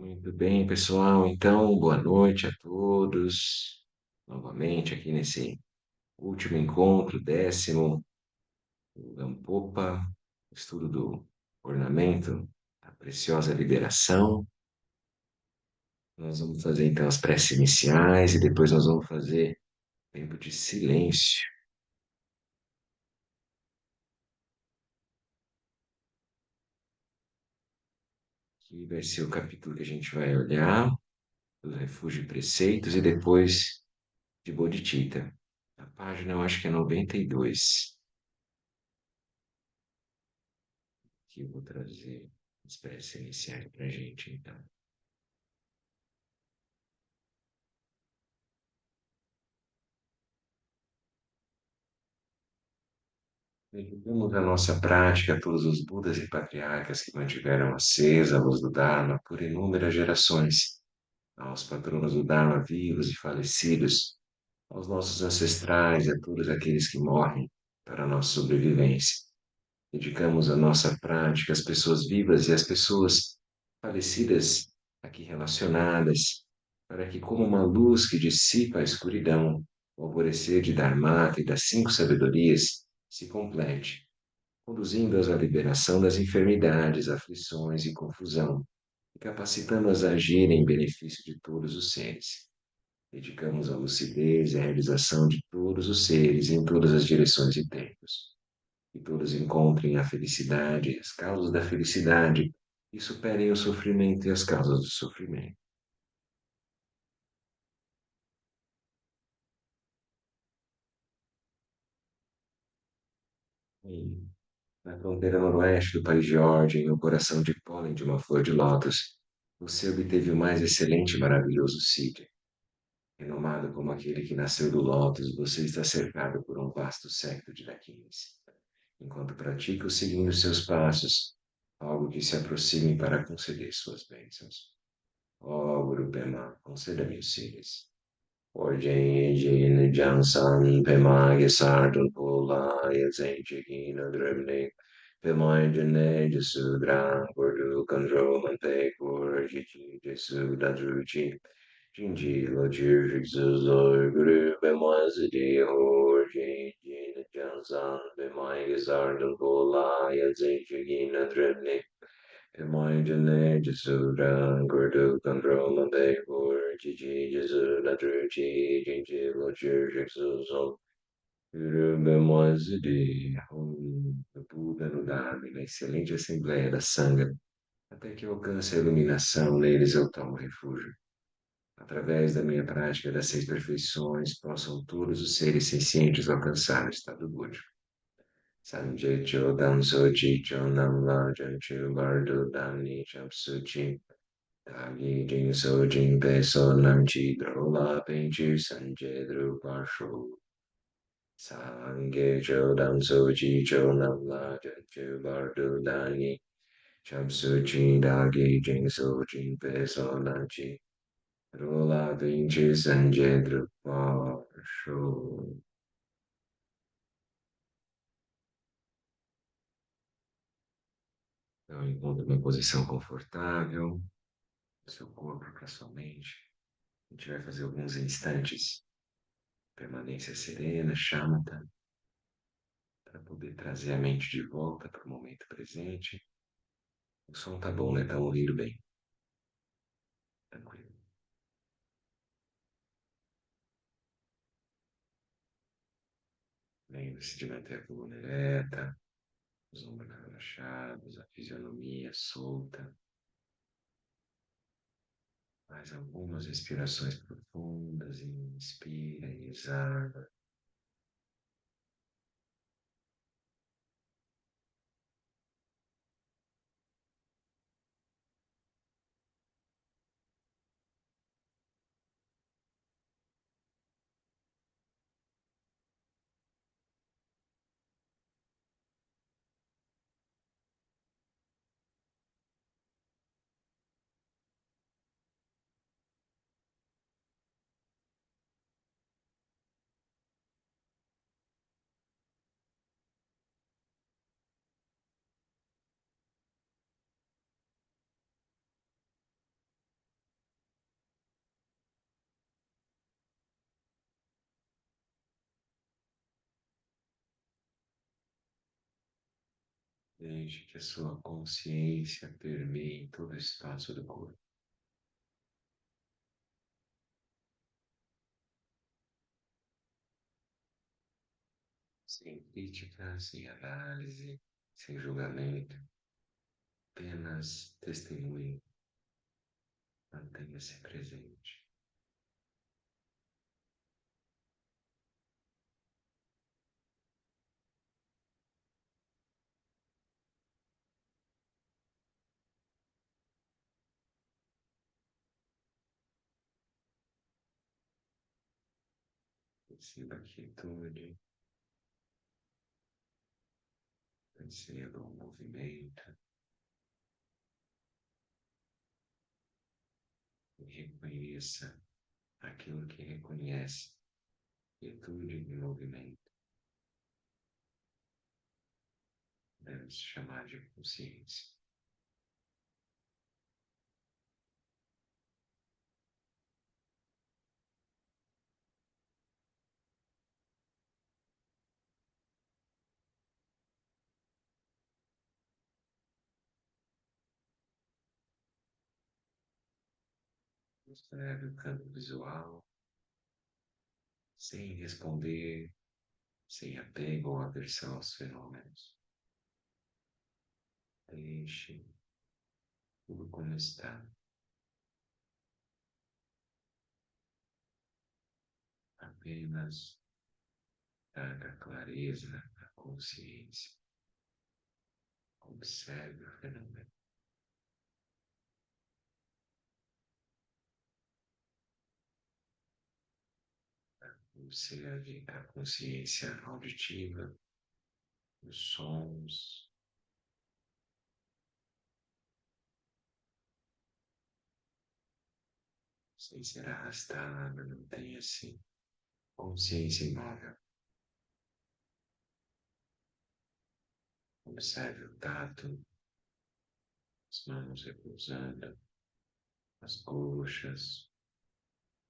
Muito bem, pessoal. Então, boa noite a todos. Novamente aqui nesse último encontro, décimo, do Gampopa, estudo do ornamento, a preciosa liberação. Nós vamos fazer então as preces iniciais e depois nós vamos fazer tempo de silêncio, que vai ser o capítulo que a gente vai olhar, do Refúgio e Preceitos, e depois de Bodhicitta. A página eu acho que é 92. Que eu vou trazer as peças iniciais para a gente, então. Dedicamos a nossa prática a todos os Budas e Patriarcas que mantiveram acesa a luz do Dharma por inúmeras gerações, aos patronos do Dharma vivos e falecidos, aos nossos ancestrais e a todos aqueles que morrem para a nossa sobrevivência. Dedicamos a nossa prática às pessoas vivas e às pessoas falecidas aqui relacionadas, para que, como uma luz que dissipa a escuridão, o alvorecer de Dharmata e das cinco sabedorias se complete, conduzindo-as à liberação das enfermidades, aflições e confusão, e capacitando-as a agir em benefício de todos os seres. Dedicamos a lucidez e a realização de todos os seres em todas as direções e tempos, que todos encontrem a felicidade, as causas da felicidade e superem o sofrimento e as causas do sofrimento. E na fronteira noroeste do país de Ordem, no coração de pólen de uma flor de lótus, você obteve o mais excelente e maravilhoso sítio. Renomado como aquele que nasceu do lótus, você está cercado por um vasto séquito de daquines. Enquanto pratica o seguindo seus passos, algo que se aproxime para conceder suas bênçãos. Ó Guru Pema, conceda-me os seres. Ordain Jin Jansan Pemage Sardun Pula Yazan Chikina Dribni Pemai Jane Jasudra Gordu Kandro Mante Kur Jichi Jesu Dadruchi Jinji Lojir Jigsuzo Guru Pemai Zidi Hor Jin Jin Jansan Pemage Sardun Pula Yazan Chikina Dribni Imagine Jisuda Gurdu Control Begur Chichi Jisuda Truchi Jinji Lochir Jixuzon Guru Bemazidi o Buda no Dharma, na excelente Assembleia da Sangha, até que eu alcance a iluminação, neles eu tomo refúgio. Através da minha prática das seis perfeições, possam todos os seres sencientes alcançar o estado búdico. Sanjay Chodam Sochi Chonam Lajan Chu Bardu Dani Chap Suchi Dagi Jing So Jing Pe So Nam Chi Drola Pen Chu Sanjay Drupa Shu Sangye Chodam Sochi Chonam Lajan Chu Bardu Dani Chap Suchi Dagi Jing So Jing Pe So Nam Chi Drola Pen Chu Sanjay Drupa Shu. Então, encontre uma posição confortável, seu corpo para sua mente. A gente vai fazer alguns instantes, permanência serena, shamatha, para poder trazer a mente de volta para o momento presente. O som tá bom, né? Tá ouvindo bem. Tranquilo. Lembre-se de manter a coluna ereta, os ombros relaxados, a fisionomia solta. Mais algumas respirações profundas. Inspira e exala. Deixe que a sua consciência permeie todo o espaço do corpo, sem crítica, sem análise, sem julgamento, apenas testemunhe, mantenha-se presente. Perceba a quietude, perceba o movimento e reconheça aquilo que reconhece, quietude e movimento. Deve-se chamar de consciência. Observe o campo visual, sem responder, sem apego ou aversão aos fenômenos. Deixe tudo como está, apenas traga clareza à consciência. Observe o fenômeno. Observe a consciência auditiva, os sons, sem ser arrastada, mantenha-se consciência imóvel. Observe o tato, as mãos repousando, as coxas,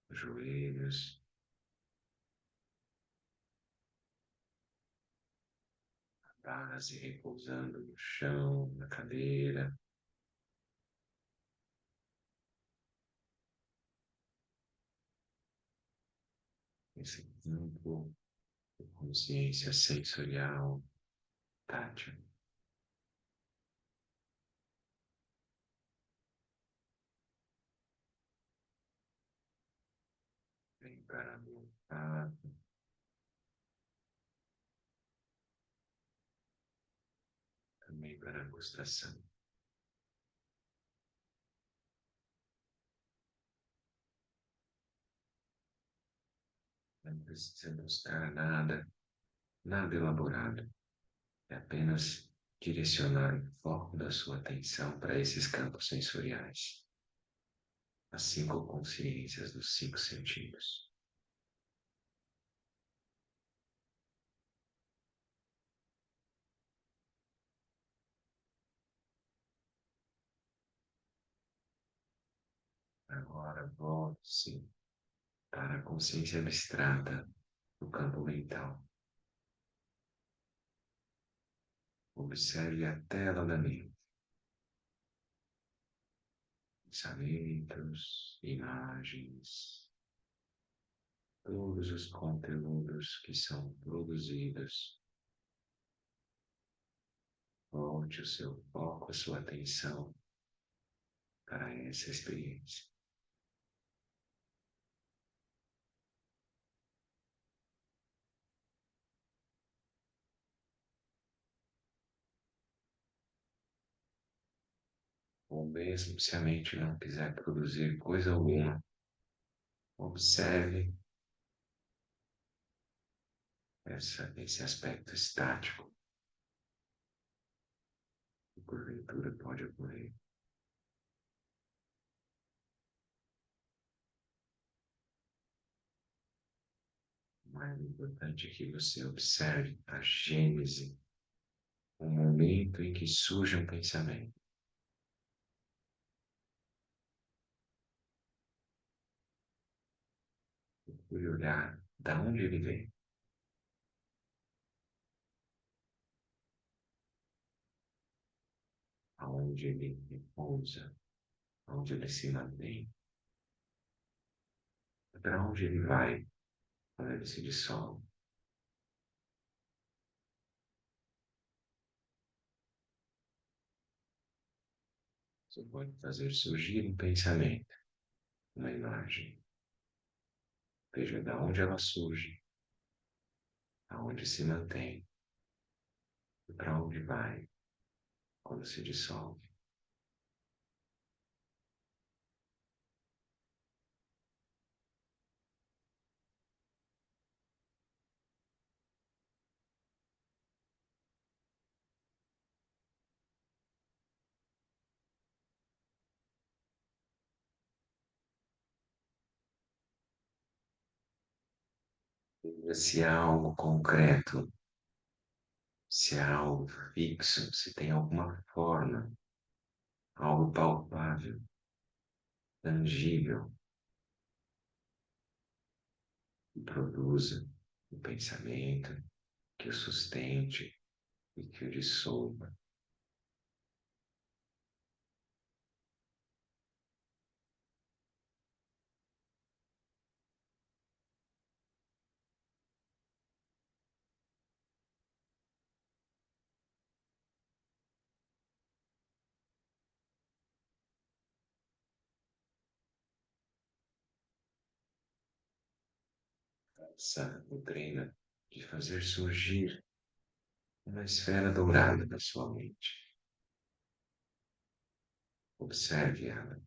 os joelhos, a base repousando no chão, na cadeira. Esse campo de consciência sensorial, tátil, vem para o olfato, também para a gustação. Não precisa buscar nada, nada elaborado. É apenas direcionar o foco da sua atenção para esses campos sensoriais, as 5 consciências dos 5 sentidos. Agora volte-se para a consciência abstrata do campo mental. Observe a tela da mente, pensamentos, imagens, todos os conteúdos que são produzidos. Volte o seu foco, a sua atenção para essa experiência. Ou mesmo se a mente não quiser produzir coisa alguma, observe esse aspecto estático que porventura pode ocorrer. O mais importante é que você observe a gênese, o momento em que surge um pensamento. Procure olhar da onde ele vem. onde ele repousa, onde ele se mantém, para onde ele vai quando ele se dissolve. Você pode fazer surgir um pensamento, uma imagem. Veja de onde ela surge, aonde se mantém e para onde vai quando se dissolve. Veja se há algo concreto, se há algo fixo, se tem alguma forma, algo palpável, tangível, que produza o pensamento, que o sustente e que o dissolva. Faça o treino de fazer surgir uma esfera dourada na sua mente. Observe ela,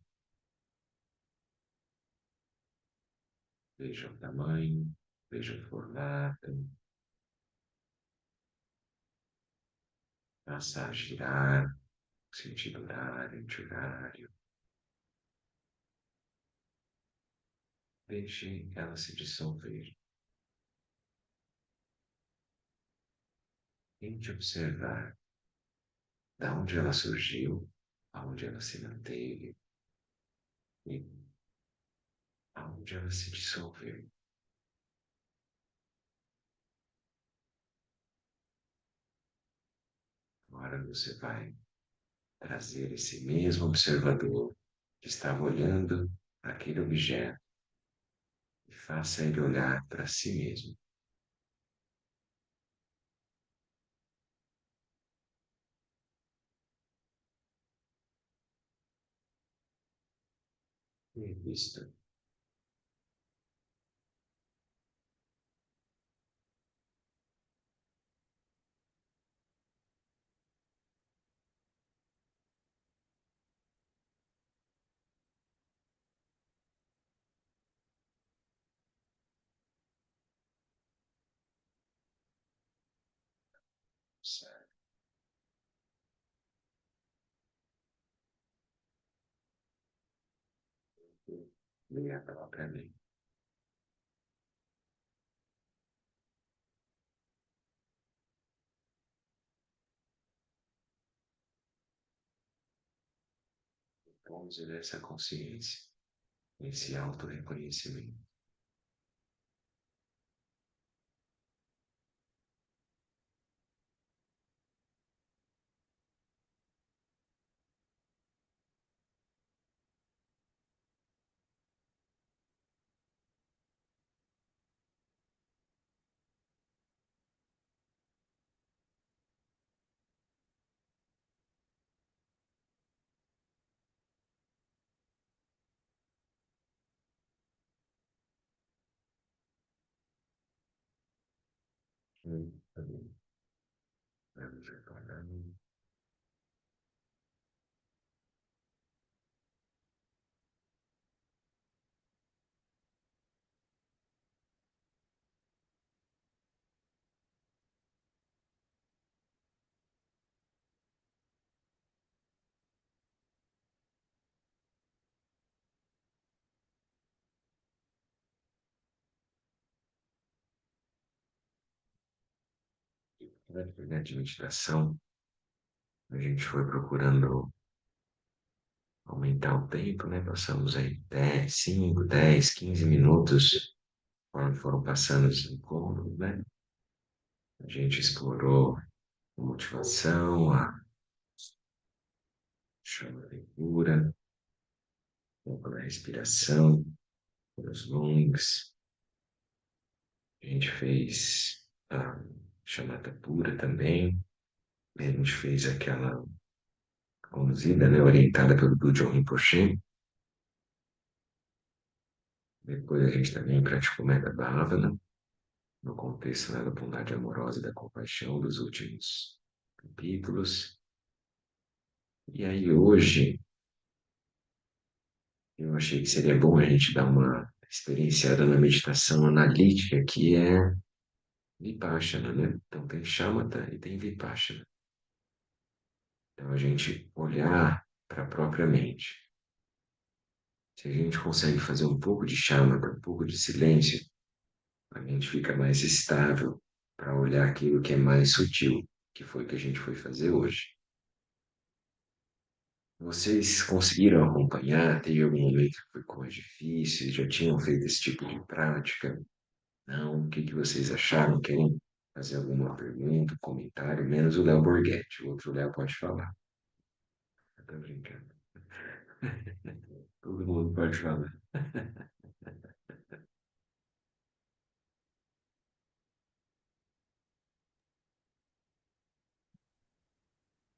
veja o tamanho, veja o formato, faça girar, sentido horário, anti-horário. Deixe ela se dissolver. Tente observar de onde ela surgiu, aonde ela se manteve e aonde ela se dissolveu. Agora você vai trazer esse mesmo observador que estava olhando aquele objeto e faça ele olhar para si mesmo. Revista. Certo. Leia propriamente. Vamos nessa consciência, nesse auto-reconhecimento. Também vamos retornando. Na atividade de meditação, a gente foi procurando aumentar o tempo, né? Passamos aí 10, 5, 10, 15 minutos, conforme foram passando os encontros, né? A gente explorou a motivação, Chama a leitura, foco na respiração, nos longs. A gente fez a chamada pura também. A gente fez aquela conduzida, né, orientada pelo Dojo Rinpoche. Depois a gente também praticou Metta Bhavana, no contexto, né, da bondade amorosa e da compaixão dos últimos capítulos. E aí hoje eu achei que seria bom a gente dar uma experienciada na meditação analítica, que é Vipassana, né? Então tem Shamatha e tem Vipassana. Então a gente olhar para a própria mente. Se a gente consegue fazer um pouco de Shamatha, um pouco de silêncio, a mente fica mais estável para olhar aquilo que é mais sutil, que foi o que a gente foi fazer hoje. Vocês conseguiram acompanhar? Teve algum momento que ficou mais difícil? Já tinham feito esse tipo de prática? Não? O que que vocês acharam? Querem fazer alguma pergunta, comentário? Menos o Léo Borghetti. O outro Léo pode falar. Tá brincando. Todo mundo pode falar.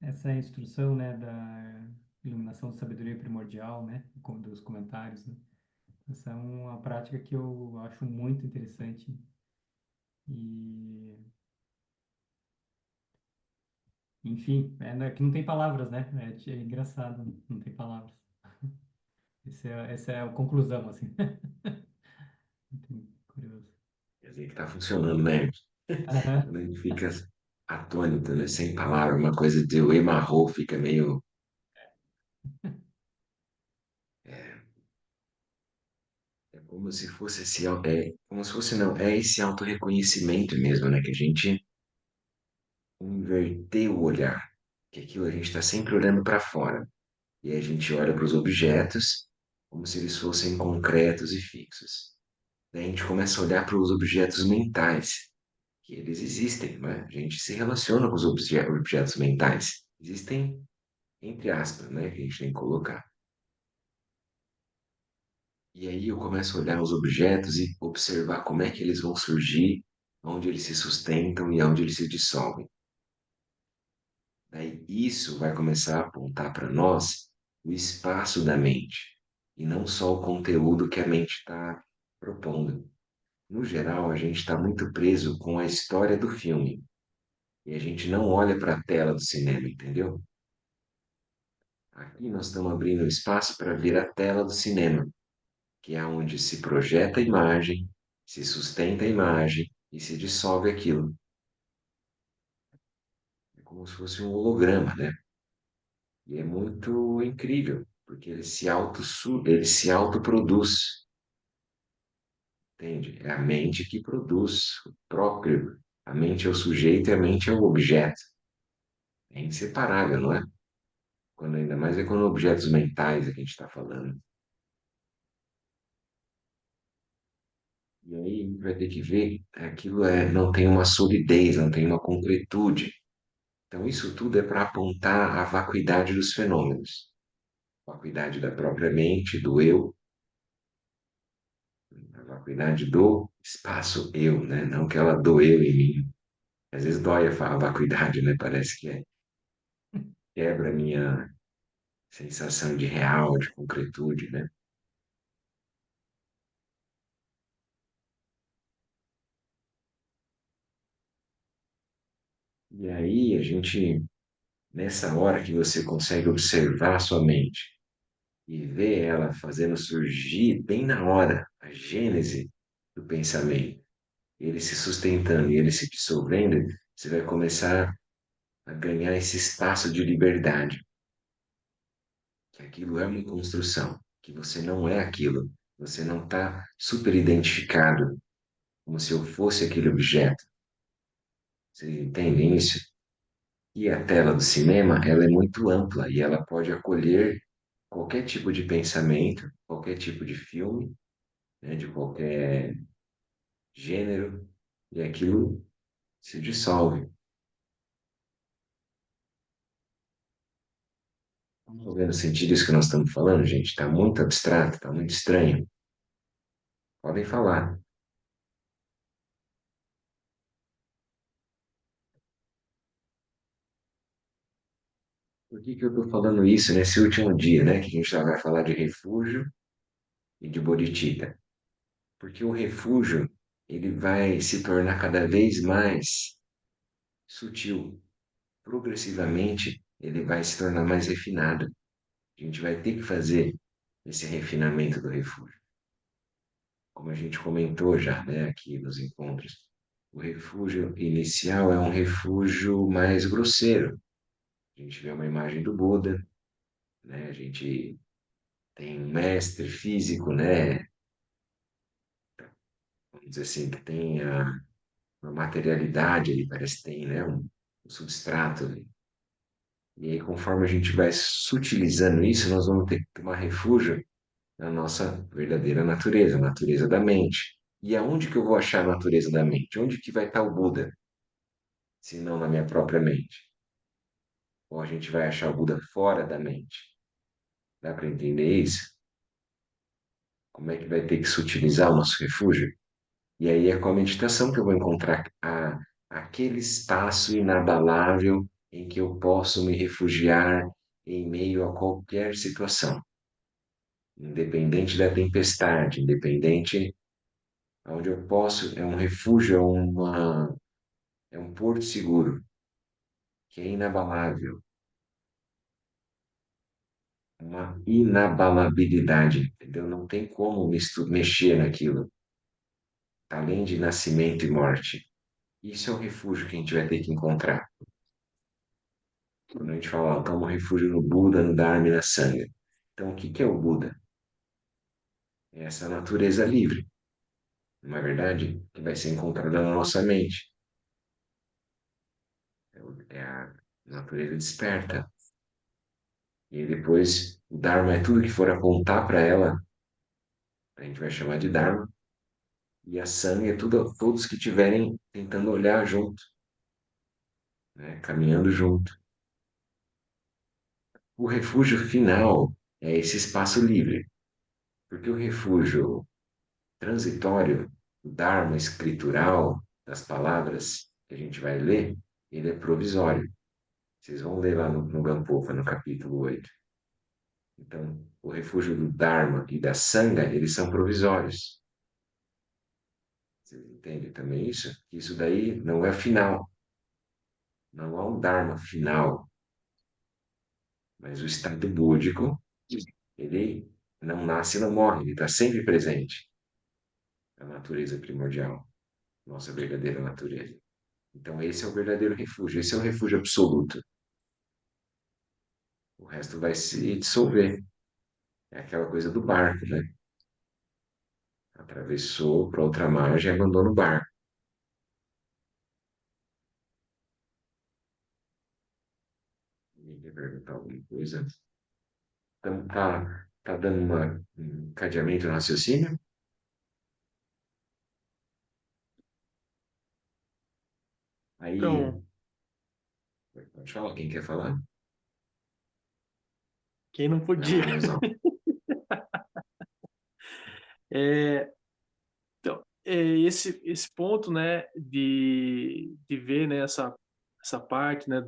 Essa instrução, né, da iluminação de sabedoria primordial, né, dos comentários, né? Essa é uma prática que eu acho muito interessante e, enfim, que não tem palavras, né? É engraçado, não tem palavras. Essa é a conclusão, assim. Muito curioso. Quer dizer que tá funcionando, né? Aham. Quando a gente fica atônito, né? Sem palavra, uma coisa de eu emarrou, fica meio. É, é como se fosse como se fosse, não, é esse autorreconhecimento mesmo, né? Que a gente inverter o olhar. Que aquilo a gente está sempre olhando para fora. E aí a gente olha para os objetos como se eles fossem concretos e fixos. Daí a gente começa a olhar para os objetos mentais, que eles existem, né? A gente se relaciona com os objetos mentais. Existem, entre aspas, né? Que a gente tem que colocar. E aí eu começo a olhar os objetos e observar como é que eles vão surgir, onde eles se sustentam e onde eles se dissolvem. Daí isso vai começar a apontar para nós o espaço da mente, e não só o conteúdo que a mente está propondo. No geral, a gente está muito preso com a história do filme, e a gente não olha para a tela do cinema, entendeu? Aqui nós estamos abrindo espaço para ver a tela do cinema, que é onde se projeta a imagem, se sustenta a imagem e se dissolve aquilo. É como se fosse um holograma, né? E é muito incrível, porque ele se autoproduz, entende? É a mente que produz o próprio. A mente é o sujeito e a mente é o objeto. É inseparável, não é? Quando, ainda mais é quando objetos mentais é que a gente está falando. E aí a gente vai ter que ver, aquilo não tem uma solidez, não tem uma concretude. Então isso tudo é para apontar a vacuidade dos fenômenos. Vacuidade da própria mente, do eu, a vacuidade do espaço eu, né? Não que ela doeu em mim. Às vezes dói a vacuidade, né? Parece que quebra a minha sensação de real, de concretude, né? E aí a gente, nessa hora que você consegue observar a sua mente e ver ela fazendo surgir bem na hora a gênese do pensamento, ele se sustentando e ele se dissolvendo, você vai começar a ganhar esse espaço de liberdade, que aquilo é uma construção, que você não é aquilo, você não está super identificado como se eu fosse aquele objeto. Vocês entendem isso? E a tela do cinema, ela é muito ampla e ela pode acolher qualquer tipo de pensamento, qualquer tipo de filme, né, de qualquer gênero, e aquilo se dissolve. Estou vendo sentido isso que nós estamos falando, gente? Está muito abstrato, está muito estranho. Podem falar. Por que que eu estou falando isso nesse último dia, né? Que a gente vai falar de refúgio e de bodhicitta. Porque o refúgio, ele vai se tornar cada vez mais sutil. Progressivamente, ele vai se tornar mais refinado. A gente vai ter que fazer esse refinamento do refúgio. Como a gente comentou já, né, aqui nos encontros, o refúgio inicial é um refúgio mais grosseiro. A gente vê uma imagem do Buda, né? A gente tem um mestre físico, né? Vamos dizer assim, que tem uma materialidade, ele parece que tem, né? Um substrato ali. E aí, conforme a gente vai sutilizando isso, nós vamos ter que tomar refúgio na nossa verdadeira natureza, a natureza da mente. E aonde que eu vou achar a natureza da mente? Onde que vai estar o Buda, se não na minha própria mente? Ou a gente vai achar o Buda fora da mente? Dá para entender isso? Como é que vai ter que sutilizar o nosso refúgio? E aí é com a meditação que eu vou encontrar aquele espaço inabalável em que eu posso me refugiar em meio a qualquer situação, independente da tempestade, independente onde eu posso, é um refúgio, é um porto seguro, que é inabalável, uma inabalabilidade, entendeu? Não tem como mexer naquilo, além de nascimento e morte. Isso é o refúgio que a gente vai ter que encontrar. Quando a gente fala, ó, toma refúgio no Buda, no Dharma e na Sangha. Então, o que que é o Buda? É essa natureza livre, não é verdade? Que vai ser encontrada na nossa mente. É a natureza desperta. E depois, o Dharma é tudo que for apontar para ela, a gente vai chamar de Dharma. E a Sangha é tudo, todos que estiverem tentando olhar junto, né? Caminhando junto. O refúgio final é esse espaço livre, porque o refúgio transitório, o Dharma escritural das palavras que a gente vai ler, ele é provisório. Vocês vão ler lá no Gampopa, no capítulo 8. Então, o refúgio do Dharma e da Sangha, eles são provisórios. Vocês entendem também isso? Isso daí não é final. Não há um Dharma final. Mas o estado búdico, ele não nasce e não morre. Ele está sempre presente. A natureza primordial. Nossa verdadeira natureza. Então, esse é o verdadeiro refúgio. Esse é o refúgio absoluto. O resto vai se dissolver. É aquela coisa do barco, né? Atravessou para outra margem e abandona o barco. Ninguém quer perguntar alguma coisa. Então, tá dando um cadeamento no raciocínio? Aí, Então, pode falar, quem quer falar? quem não Vai podia. lá, Leozão. É, então, esse ponto, né, de ver, né, essa parte, né,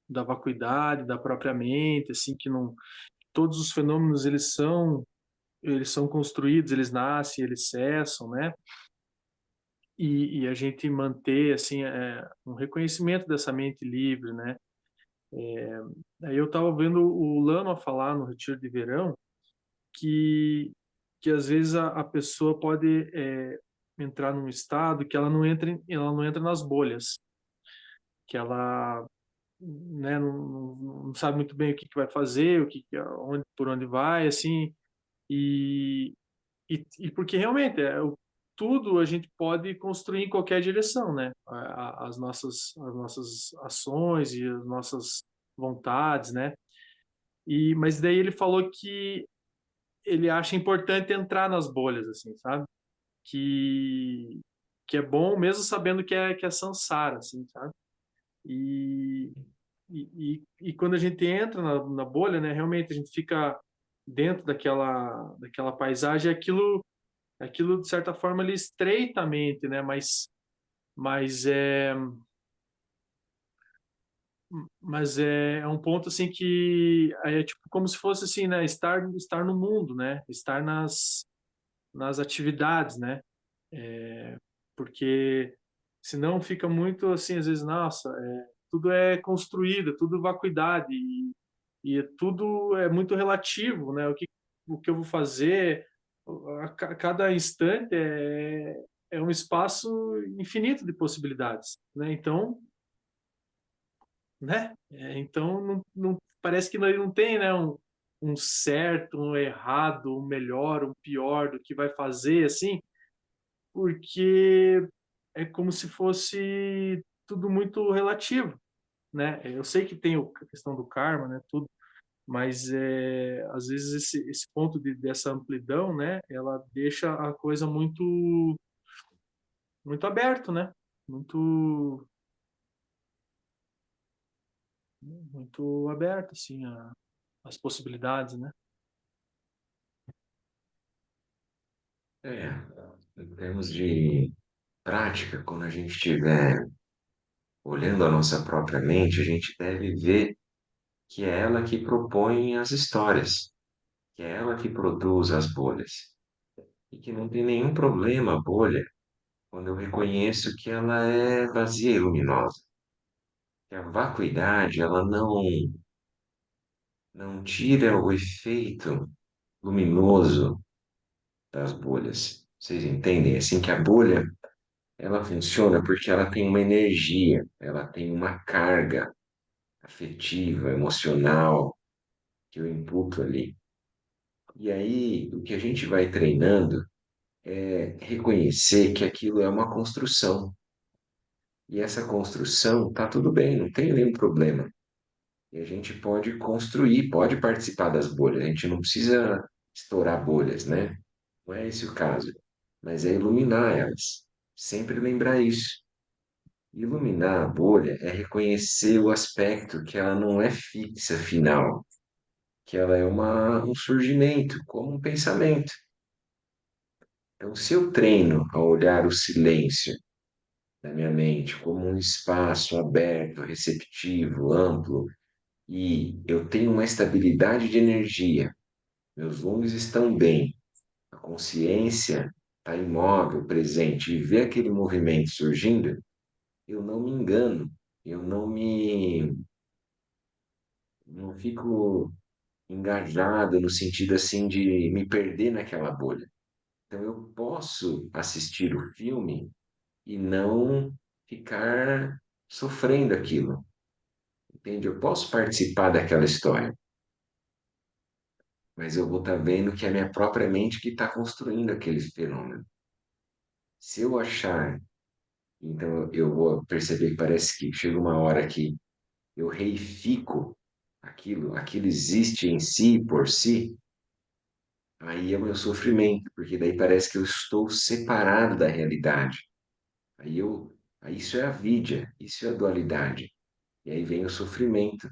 da vacuidade, da própria mente, assim, que não, todos os fenômenos, eles são construídos, eles nascem, eles cessam, né, e a gente manter, assim, um reconhecimento dessa mente livre, né. Aí eu estava vendo o Lama falar no Retiro de Verão, que, que às vezes a pessoa pode entrar num estado que ela não entra nas bolhas, que ela, né, não sabe muito bem o que vai fazer, onde, por onde vai, assim, e, e porque realmente tudo a gente pode construir em qualquer direção, né? As nossas ações e as nossas vontades, né? Mas daí ele falou que ele acha importante entrar nas bolhas, assim, sabe? Que, que é bom, mesmo sabendo que é samsara, assim, sabe? E, e quando a gente entra na bolha, né, realmente a gente fica dentro daquela paisagem, aquilo de certa forma ele estreita a mente, né, mas é, é um ponto assim que é tipo como se fosse assim, né, estar no mundo, né, estar nas atividades, né, porque senão fica muito assim, às vezes, nossa, tudo é construído, tudo vacuidade e tudo é muito relativo, né? O que eu vou fazer cada instante é um espaço infinito de possibilidades, né? Então, né? Então parece que não tem, né? Um certo, um errado, um melhor, um pior do que vai fazer, assim, porque é como se fosse tudo muito relativo, né? Eu sei que tem a questão do karma, né? Tudo, mas às vezes esse ponto dessa amplidão, né? Ela deixa a coisa muito aberto, né? Muito muito aberto, assim, as possibilidades, né? É, em termos de prática, quando a gente estiver olhando a nossa própria mente, a gente deve ver que é ela que propõe as histórias, que é ela que produz as bolhas, e que não tem nenhum problema a bolha quando eu reconheço que ela é vazia e luminosa, que a vacuidade ela não tira o efeito luminoso das bolhas. Vocês entendem? Assim que a bolha ela funciona porque ela tem uma energia, ela tem uma carga afetiva, emocional que eu imputo ali. E aí, o que a gente vai treinando é reconhecer que aquilo é uma construção. E essa construção tá tudo bem, não tem nenhum problema. E a gente pode construir, pode participar das bolhas. A gente não precisa estourar bolhas, né? Não é esse o caso. Mas é iluminar elas. Sempre lembrar isso. Iluminar a bolha é reconhecer o aspecto que ela não é fixa, final, que ela é um surgimento, como um pensamento. Então, se eu treino a olhar o silêncio da minha mente como um espaço aberto, receptivo, amplo, e eu tenho uma estabilidade de energia, meus lungs estão bem, a consciência está imóvel, presente, e vê aquele movimento surgindo, eu não me engano, eu não fico engajado no sentido assim de me perder naquela bolha. Então eu posso assistir o filme e não ficar sofrendo aquilo, entende? Eu posso participar daquela história, mas eu vou estar vendo que é a minha própria mente que está construindo aquele fenômeno. Se eu achar, então eu vou perceber que parece que chega uma hora que eu reifico aquilo existe em si, por si, aí é o meu sofrimento, porque daí parece que eu estou separado da realidade. Aí isso é a vidya, isso é a dualidade. E aí vem o sofrimento,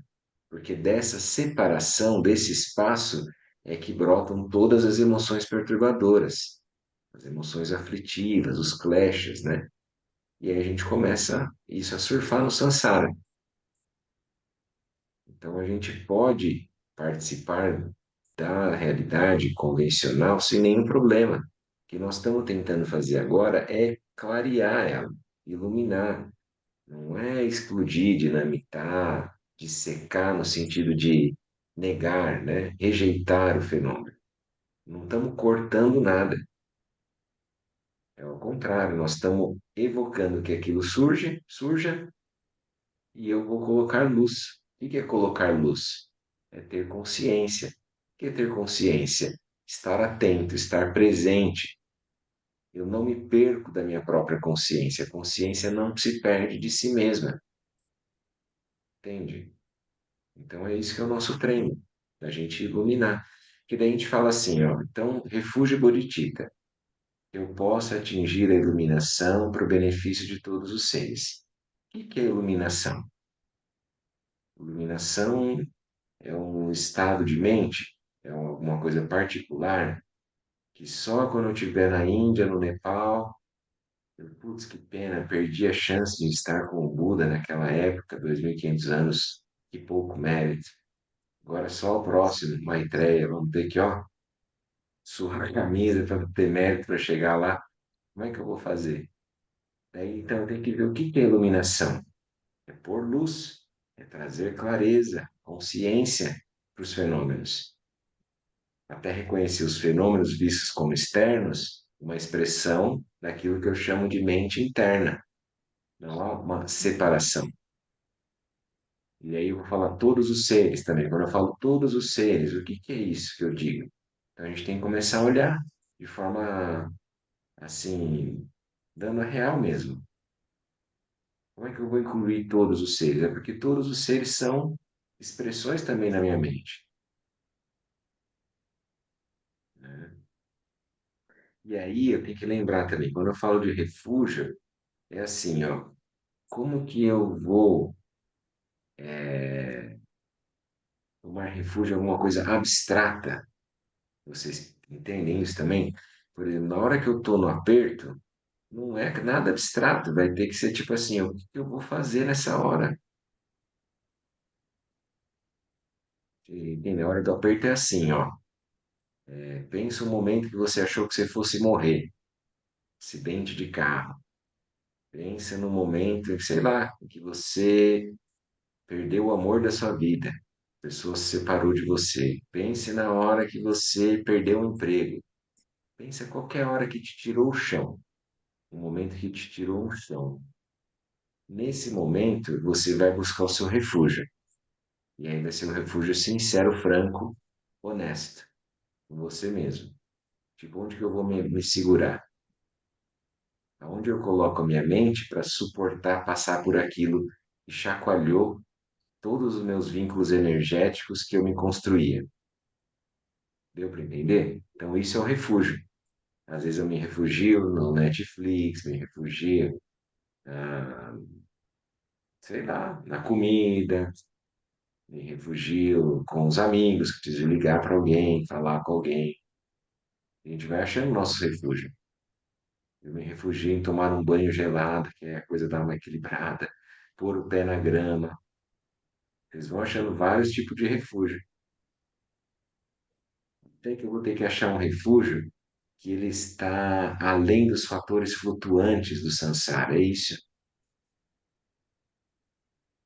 porque dessa separação, desse espaço, é que brotam todas as emoções perturbadoras, as emoções aflitivas, os clashes, né? E aí a gente começa isso a surfar no samsara. Então a gente pode participar da realidade convencional sem nenhum problema. O que nós estamos tentando fazer agora é clarear ela, iluminar. Não é explodir, dinamitar, dissecar no sentido de negar, né? Rejeitar o fenômeno. Não estamos cortando nada. É ao contrário, nós estamos evocando que aquilo surja e eu vou colocar luz. O que é colocar luz? É ter consciência. O que é ter consciência? Estar atento, estar presente. Eu não me perco da minha própria consciência. A consciência não se perde de si mesma. Entende? Então é isso que é o nosso treino, da gente iluminar. Que daí a gente fala assim, ó, então, refúgio bodhicitta, eu posso atingir a iluminação para o benefício de todos os seres. O que é iluminação? Iluminação é um estado de mente, é alguma coisa particular que só quando eu estiver na Índia, no Nepal, putz, que pena, perdi a chance de estar com o Buda naquela época, 2.500 anos, que pouco mérito. Agora só o próximo, Maitreya, vamos ter que, ó, suar a camisa para ter mérito para chegar lá. Como é que eu vou fazer? Daí, então, tem que ver o que que é iluminação. É pôr luz, é trazer clareza, consciência para os fenômenos. Até reconhecer os fenômenos vistos como externos, uma expressão daquilo que eu chamo de mente interna. Não há uma separação. E aí eu vou falar todos os seres também. Quando eu falo todos os seres, o que que é isso que eu digo? Então a gente tem que começar a olhar de forma assim, dando a real mesmo. Como é que eu vou incluir todos os seres? É porque todos os seres são expressões também na minha mente, né? E aí eu tenho que lembrar também, quando eu falo de refúgio, é assim, ó, como que eu vou tomar refúgio em alguma coisa abstrata? Vocês entendem isso também? Por exemplo, na hora que eu estou no aperto, não é nada abstrato, vai ter que ser tipo assim, o que que eu vou fazer nessa hora? Entende? A hora do aperto é assim, ó. Pensa um momento que você achou que você fosse morrer, acidente de carro. Pensa no momento, em, sei lá, em que você perdeu o amor da sua vida, a pessoa se separou de você. Pense na hora que você perdeu o emprego. Pensa qualquer hora que te tirou o chão, o momento que te tirou o chão. Nesse momento, você vai buscar o seu refúgio. E ainda ser um refúgio sincero, franco, honesto, com você mesmo. Tipo, onde que eu vou me segurar? Aonde eu coloco a minha mente para suportar passar por aquilo que chacoalhou todos os meus vínculos energéticos que eu me construía. Deu para entender? Então, isso é o refúgio. Às vezes eu me refugio no Netflix, me refugio, ah, sei lá, na comida, me refugio com os amigos, que preciso ligar para alguém, falar com alguém. A gente vai achando nosso refúgio. Eu me refugio em tomar um banho gelado, que é a coisa dar uma equilibrada, pôr o pé na grama. Eles vão achando vários tipos de refúgio. Até que eu vou ter que achar um refúgio que ele está além dos fatores flutuantes do samsara. É isso.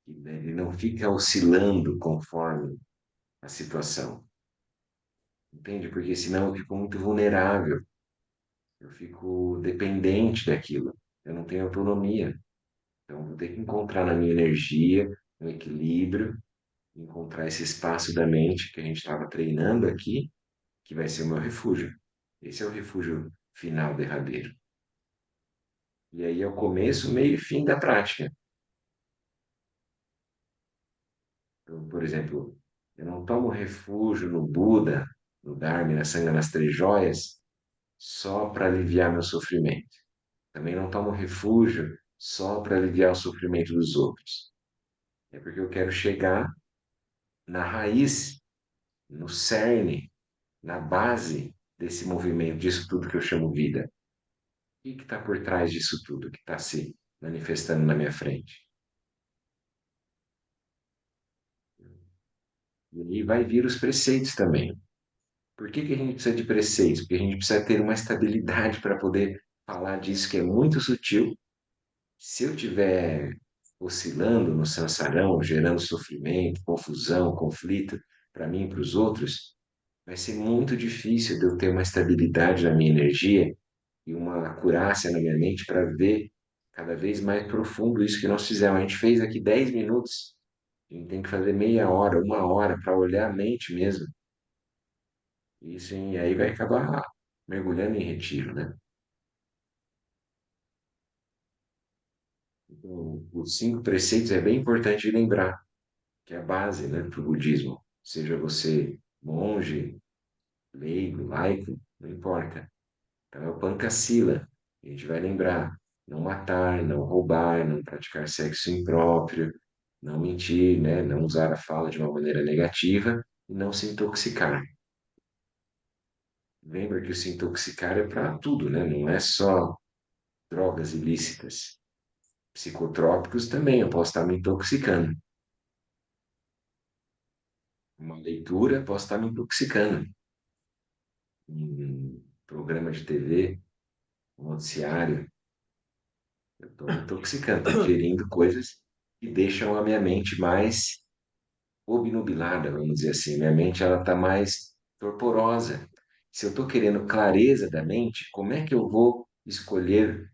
Ele não fica oscilando conforme a situação. Entende? Porque senão eu fico muito vulnerável. Eu fico dependente daquilo. Eu não tenho autonomia. Então, eu vou ter que encontrar na minha energia um equilíbrio, encontrar esse espaço da mente que a gente estava treinando aqui, que vai ser o meu refúgio. Esse é o refúgio final derradeiro. E aí é o começo, meio e fim da prática. Então, por exemplo, eu não tomo refúgio no Buda, no Dharma, e na Sangha, nas três joias, só para aliviar meu sofrimento. Também não tomo refúgio só para aliviar o sofrimento dos outros. É porque eu quero chegar na raiz, no cerne, na base desse movimento, disso tudo que eu chamo vida. O que está por trás disso tudo que está se manifestando na minha frente? E aí vai vir os preceitos também. Por que que a gente precisa de preceitos? Porque a gente precisa ter uma estabilidade para poder falar disso que é muito sutil. Se eu estiver oscilando no sansarão, gerando sofrimento, confusão, conflito para mim e para os outros, vai ser muito difícil de eu ter uma estabilidade na minha energia e uma acurácia na minha mente para ver cada vez mais profundo isso que nós fizemos. A gente fez aqui 10 minutos, a gente tem que fazer meia hora, uma hora para olhar a mente mesmo. E sim, aí vai acabar mergulhando em retiro, né? Então, os cinco preceitos é bem importante lembrar, que é a base, né, para o budismo. Seja você monge, leigo, laico, não importa. Então é o Pancasila. A gente vai lembrar: não matar, não roubar, não praticar sexo impróprio, não mentir, né? Não usar a fala de uma maneira negativa e não se intoxicar. Lembra que o se intoxicar é para tudo, né? Não é só drogas ilícitas. Psicotrópicos também, eu posso estar me intoxicando. Uma leitura, posso estar me intoxicando. Um programa de TV, um noticiário, eu estou me intoxicando, estou ingerindo coisas que deixam a minha mente mais obnubilada, vamos dizer assim. Minha mente ela está mais torporosa. Se eu estou querendo clareza da mente, como é que eu vou escolher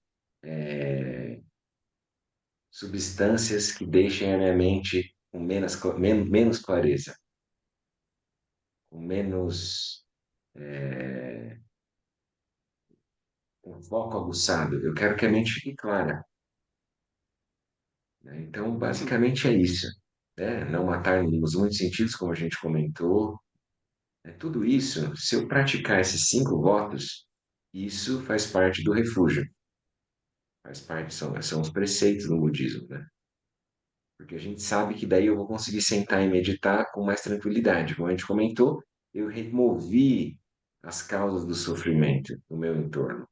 substâncias que deixem a minha mente com menos clareza, com menos com foco aguçado? Eu quero que a mente fique clara, né? Então, basicamente é isso, né? Não matar nos muitos sentidos, como a gente comentou. É tudo isso, se eu praticar esses 5 votos, isso faz parte do refúgio, faz parte, são os preceitos do budismo, né? Porque a gente sabe que daí eu vou conseguir sentar e meditar com mais tranquilidade. Como a gente comentou, eu removi as causas do sofrimento no meu entorno.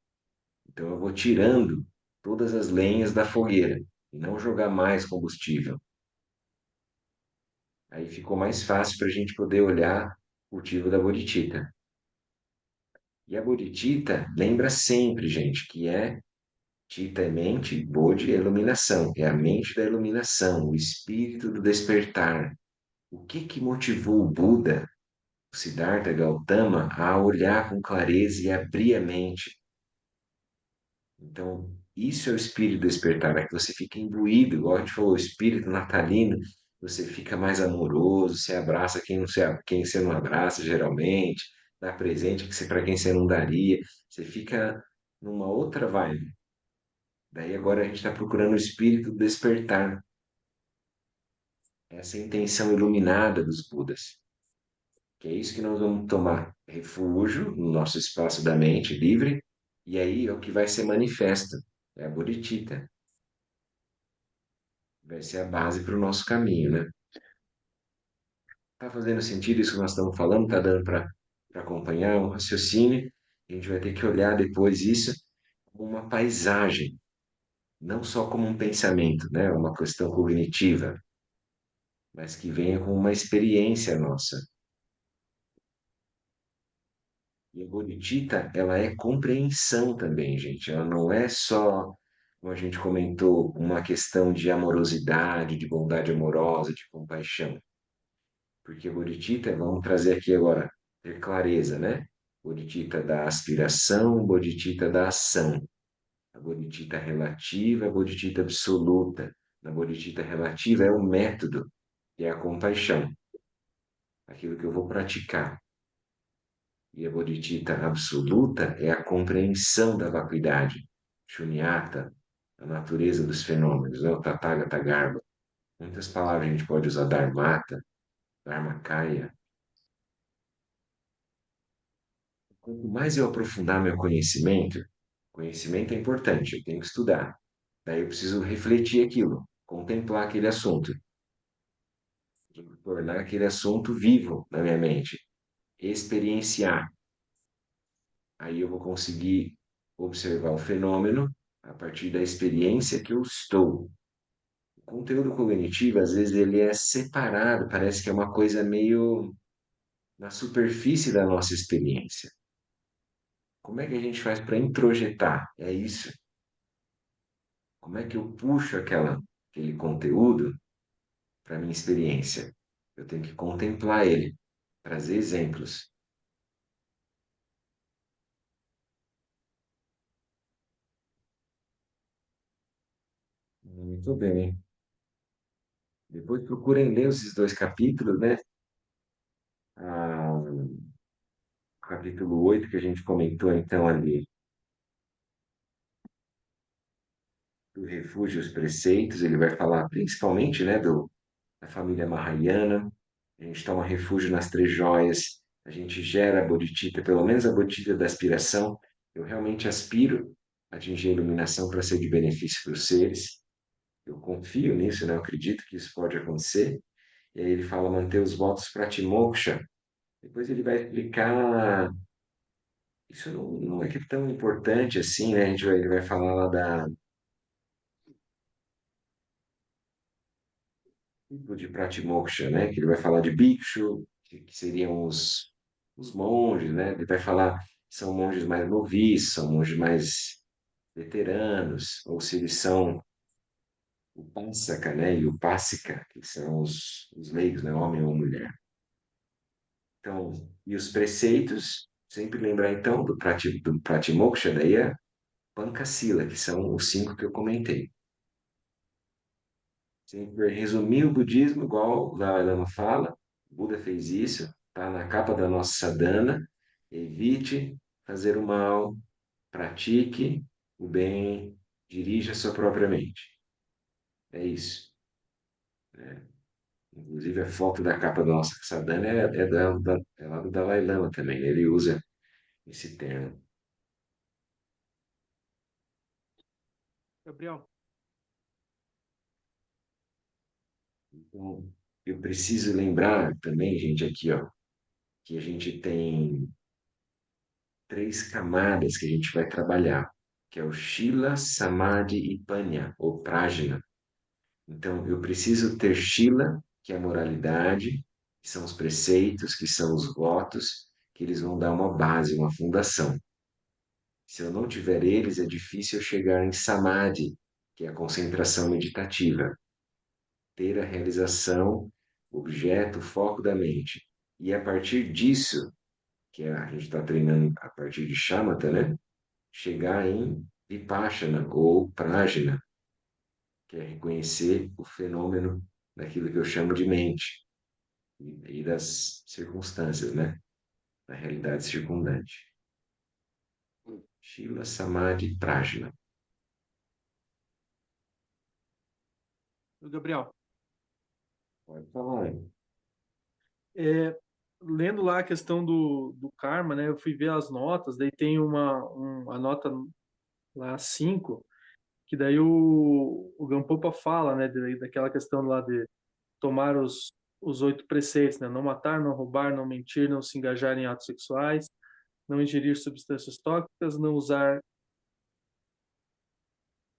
Então eu vou tirando todas as lenhas da fogueira e não jogar mais combustível. Aí ficou mais fácil para a gente poder olhar o cultivo da bodhicitta. E a bodhicitta lembra sempre, gente, que é Chitta é mente, Bodhi é iluminação, é a mente da iluminação, o espírito do despertar. O que que motivou o Buda, o Siddhartha Gautama, a olhar com clareza e abrir a mente? Então, isso é o espírito do despertar, é que você fica imbuído, igual a gente falou, o espírito natalino, você fica mais amoroso, você abraça quem você não abraça geralmente, dá presente para quem você não daria, você fica numa outra vibe. Daí agora a gente está procurando o espírito do despertar, essa é a intenção iluminada dos Budas, que é isso que nós vamos tomar refúgio no nosso espaço da mente livre, e aí é o que vai ser manifesto, é a bodhicitta, vai ser a base para o nosso caminho, né? Tá fazendo sentido isso que nós estamos falando? Tá dando para acompanhar um raciocínio? A gente vai ter que olhar depois isso como uma paisagem, não só como um pensamento, né? Uma questão cognitiva, mas que venha com uma experiência nossa. E a bodhicitta, ela é compreensão também, gente. Ela não é só, como a gente comentou, uma questão de amorosidade, de bondade amorosa, de compaixão. Porque bodhicitta, vamos trazer aqui agora, ter clareza, né? Bodhicitta da aspiração, bodhicitta da ação. A bodhicitta relativa, a bodhicitta absoluta. Na bodhicitta relativa é o método, que é a compaixão, aquilo que eu vou praticar. E a bodhicitta absoluta é a compreensão da vacuidade, shunyata, a natureza dos fenômenos, né? O Tathagata Garbha. Muitas palavras a gente pode usar dharmata, dharmakaya. Quanto mais eu aprofundar meu conhecimento é importante, eu tenho que estudar. Daí eu preciso refletir aquilo, contemplar aquele assunto, tornar aquele assunto vivo na minha mente, experienciar. Aí eu vou conseguir observar o fenômeno a partir da experiência que eu estou. O conteúdo cognitivo, às vezes, ele é separado, parece que é uma coisa meio na superfície da nossa experiência. Como é que a gente faz para introjetar? É isso. Como é que eu puxo aquele conteúdo para a minha experiência? Eu tenho que contemplar ele, trazer exemplos. Muito bem. Depois procurem ler esses 2 capítulos, né? Ah, o capítulo 8 que a gente comentou então ali, do refúgio e os preceitos, ele vai falar principalmente, né, da família Mahayana. A gente toma refúgio nas 3 joias, a gente gera a bodhicitta, pelo menos a bodhicitta da aspiração. Eu realmente aspiro a atingir a iluminação para ser de benefício para os seres. eu confio nisso, né? Eu acredito que isso pode acontecer. E aí ele fala manter os votos pratimoksha. Depois ele vai explicar. Isso não é que é tão importante assim, né? Ele vai falar lá da tipo de pratimoksha, né? Que ele vai falar de bhikshu, que seriam os monges, né? Ele vai falar que são monges mais noviços, são monges mais veteranos, ou se eles são o Pássaka, né? E o Pássika, que são os leigos, né? Homem ou mulher. Então, e os preceitos, sempre lembrar então do Pratimoksha, daí é Pankasila, que são os cinco que eu comentei. Sempre resumir o budismo, igual o Dalai Lama fala, o Buda fez isso, está na capa da nossa sadhana, evite fazer o mal, pratique o bem, dirija a sua própria mente. É isso. Inclusive, a foto da capa da nossa sadhana é lá do Dalai Lama também, ele usa esse termo. Gabriel, Então, eu preciso lembrar também, gente, aqui, ó, que a gente tem três camadas que a gente vai trabalhar, que é o Shila, Samadhi e Panya, ou Prajna. Então, eu preciso ter Shila, que é a moralidade, que são os preceitos, que são os votos, que eles vão dar uma base, uma fundação. Se eu não tiver eles, é difícil eu chegar em Samadhi, que é a concentração meditativa, ter a realização, objeto, foco da mente. E a partir disso, que a gente está treinando a partir de shamatha, né? Chegar em vipassana ou prajna, que é reconhecer o fenômeno daquilo que eu chamo de mente e das circunstâncias, né? Da realidade circundante. Shila, Samadhi, Prajna. Gabriel, Pode falar, hein? é, lendo lá a questão do karma, né? Eu fui ver as notas, daí tem a nota lá 5 que daí o Gampopa fala, né? Daquela questão lá de tomar os 8 preceitos, né? Não matar, não roubar, não mentir, não se engajar em atos sexuais, não ingerir substâncias tóxicas, não usar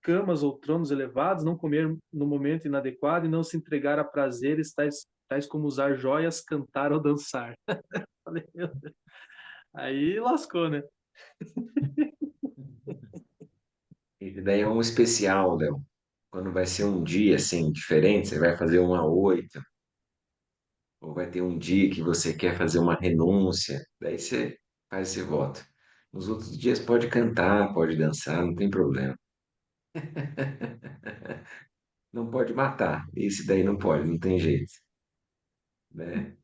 camas ou tronos elevados, não comer no momento inadequado e não se entregar a prazeres tais como usar joias, cantar ou dançar. Falei, meu Deus. Aí lascou, né? E daí é um especial, Léo. Quando vai ser um dia assim diferente, você vai fazer uma 8, ou vai ter um dia que você quer fazer uma renúncia, daí você faz esse voto. Nos outros dias pode cantar, pode dançar, não tem problema. Não pode matar, esse daí não pode, não tem jeito, né?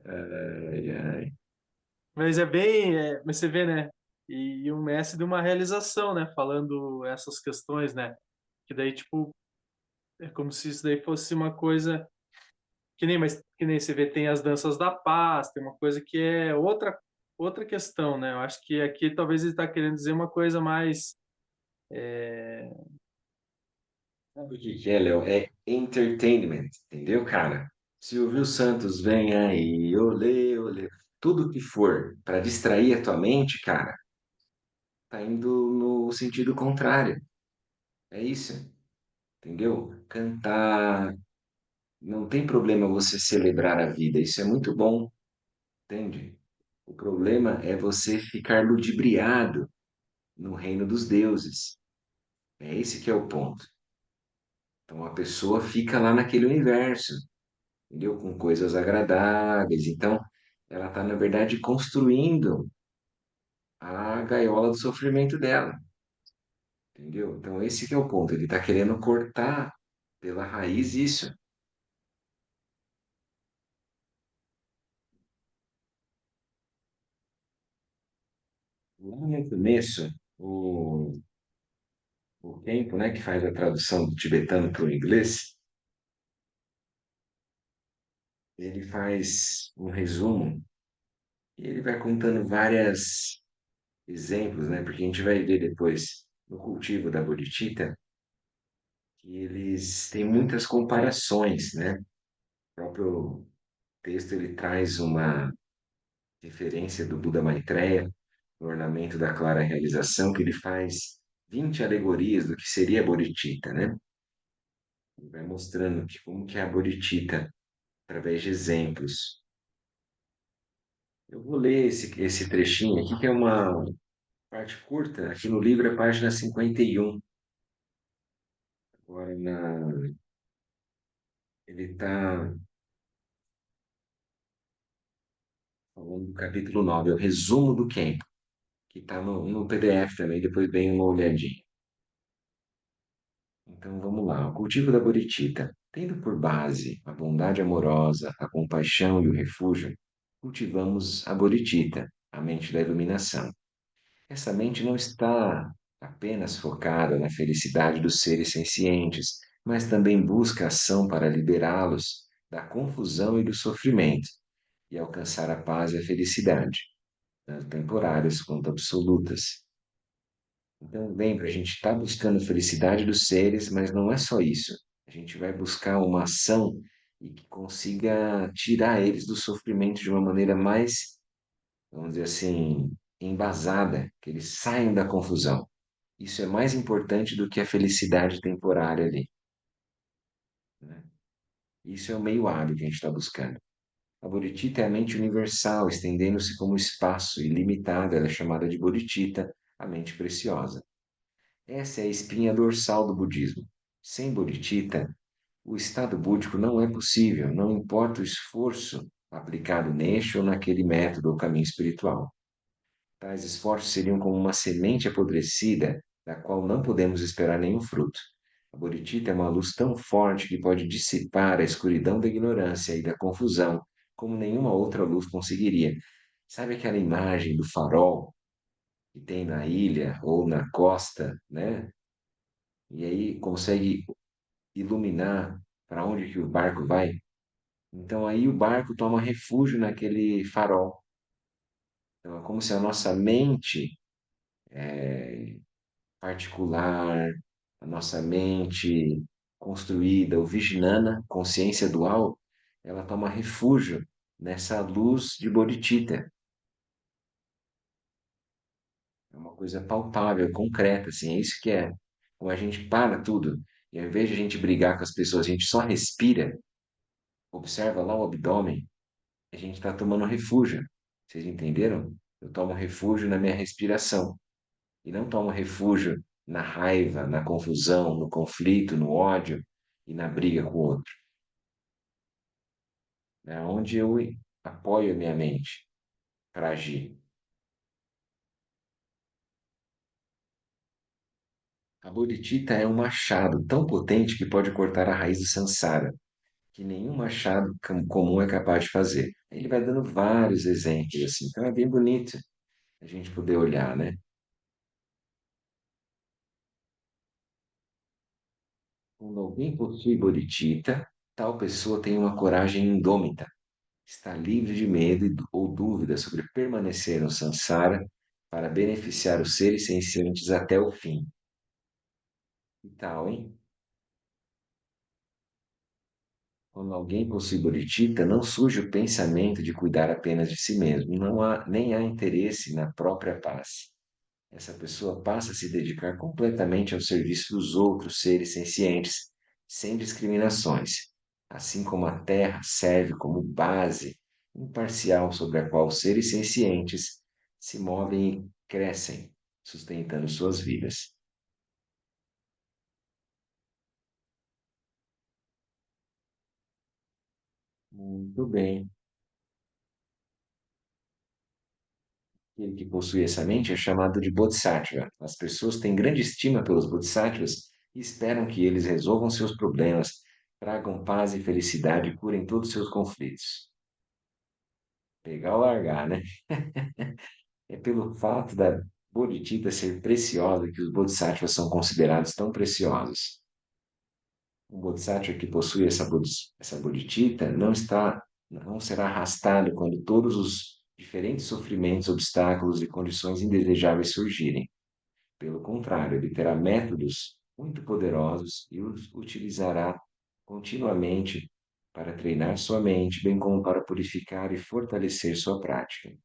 Ai, ai. Mas é bem, mas você vê, né? E um mestre de uma realização, né? Falando essas questões, né? Que daí, tipo, é como se isso daí fosse uma coisa que nem você vê, tem as danças da paz, tem uma coisa que é outra questão, né? Eu acho que aqui talvez ele está querendo dizer uma coisa mais. Sabe o que que é, Léo? É entertainment, entendeu, cara? Silvio Santos, vem aí, olê, olê. Tudo que for para distrair a tua mente, cara, tá indo no sentido contrário. É isso, entendeu? Cantar, não tem problema você celebrar a vida, isso é muito bom, entende? O problema é você ficar ludibriado no reino dos deuses. É esse que é o ponto. Então a pessoa fica lá naquele universo, entendeu? Com coisas agradáveis. Então ela está, na verdade, construindo a gaiola do sofrimento dela, entendeu? Então esse que é o ponto. Ele está querendo cortar pela raiz isso. Lá no começo, o Tempo, né, que faz a tradução do tibetano para o inglês, ele faz um resumo e ele vai contando vários exemplos, né, porque a gente vai ver depois no cultivo da bodhicitta que eles têm muitas comparações, né? O próprio texto ele traz uma referência do Buda Maitreya, no ornamento da clara realização, que ele faz 20 alegorias do que seria a bodhicitta, né? Ele vai mostrando que como que é a bodhicitta através de exemplos. Eu vou ler esse trechinho aqui, que é uma parte curta, aqui no livro é página 51. Agora ele está falando do capítulo 9, é o resumo do Kempo, que está no PDF também, depois bem uma olhadinha. Então vamos lá. O cultivo da bodhicitta. Tendo por base a bondade amorosa, a compaixão e o refúgio, cultivamos a bodhicitta, a mente da iluminação. Essa mente não está apenas focada na felicidade dos seres sencientes, mas também busca ação para liberá-los da confusão e do sofrimento e alcançar a paz e a felicidade, tanto temporárias quanto absolutas. Então, lembra, a gente está buscando a felicidade dos seres, mas não é só isso. A gente vai buscar uma ação e que consiga tirar eles do sofrimento de uma maneira mais, vamos dizer assim, embasada, que eles saiam da confusão. Isso é mais importante do que a felicidade temporária ali, né? Isso é o meio hábil que a gente está buscando. A bodhicitta é a mente universal, estendendo-se como espaço ilimitado. Ela é chamada de bodhicitta, a mente preciosa. Essa é a espinha dorsal do budismo. Sem bodhicitta, o estado búdico não é possível, não importa o esforço aplicado neste ou naquele método ou caminho espiritual. Tais esforços seriam como uma semente apodrecida, da qual não podemos esperar nenhum fruto. A bodhicitta é uma luz tão forte que pode dissipar a escuridão da ignorância e da confusão, como nenhuma outra luz conseguiria. Sabe aquela imagem do farol que tem na ilha ou na costa, né? E aí consegue iluminar para onde que o barco vai? Então aí o barco toma refúgio naquele farol. Então é como se a nossa mente particular, a nossa mente construída, o Vijnana, consciência dual, ela toma refúgio nessa luz de Bodhicitta. É uma coisa palpável, concreta, assim, é isso que é. Como a gente para tudo, e ao invés de a gente brigar com as pessoas, a gente só respira, observa lá o abdômen, a gente está tomando refúgio. Vocês entenderam? Eu tomo refúgio na minha respiração. E não tomo refúgio na raiva, na confusão, no conflito, no ódio e na briga com o outro. É onde eu apoio a minha mente para agir. A bodhicitta é um machado tão potente que pode cortar a raiz do samsara, que nenhum machado comum é capaz de fazer. Ele vai dando vários exemplos assim, então é bem bonito a gente poder olhar, né? Quando alguém possui bodhicitta, tal pessoa tem uma coragem indômita, está livre de medo ou dúvida sobre permanecer no samsara para beneficiar os seres sencientes até o fim. E tal, hein? Quando alguém possui bodhicitta, não surge o pensamento de cuidar apenas de si mesmo, não há, nem há interesse na própria paz. Essa pessoa passa a se dedicar completamente ao serviço dos outros seres sencientes, sem discriminações, assim como a Terra serve como base imparcial sobre a qual os seres sencientes se movem e crescem, sustentando suas vidas. Muito bem. Aquele que possui essa mente é chamado de Bodhisattva. As pessoas têm grande estima pelos Bodhisattvas e esperam que eles resolvam seus problemas, tragam paz e felicidade e curem todos os seus conflitos. Pegar ou largar, né? É pelo fato da Bodhicitta ser preciosa que os Bodhisattvas são considerados tão preciosos. Um Bodhisattva que possui essa Bodhicitta não será arrastado quando todos os diferentes sofrimentos, obstáculos e condições indesejáveis surgirem. Pelo contrário, ele terá métodos muito poderosos e os utilizará continuamente para treinar sua mente, bem como para purificar e fortalecer sua prática.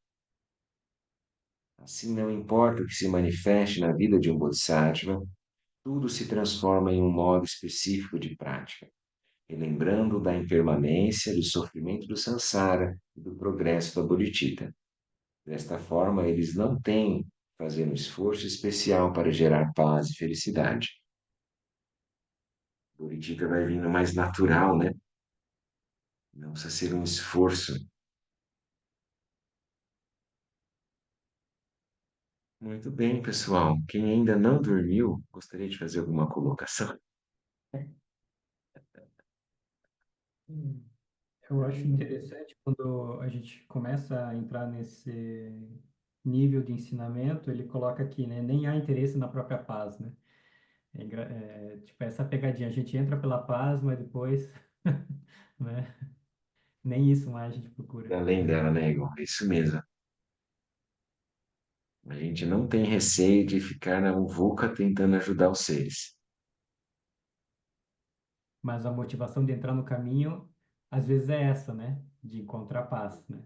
Assim, não importa o que se manifeste na vida de um Bodhisattva, tudo se transforma em um modo específico de prática, relembrando da impermanência do sofrimento do samsara e do progresso da bodhicitta. Desta forma, eles não têm que fazer um esforço especial para gerar paz e felicidade. A bodhicitta vai vindo mais natural, né? Não precisa ser um esforço. Muito bem, pessoal. Quem ainda não dormiu, gostaria de fazer alguma colocação? Eu acho interessante quando a gente começa a entrar nesse nível de ensinamento, ele coloca aqui, né? Nem há interesse na própria paz, né? Tipo, essa pegadinha, a gente entra pela paz, mas depois, né? Nem isso mais a gente procura. Além dela, né, Igor? É isso mesmo. A gente não tem receio de ficar na muvuca tentando ajudar os seres. Mas a motivação de entrar no caminho, às vezes é essa, né? De encontrar paz, né?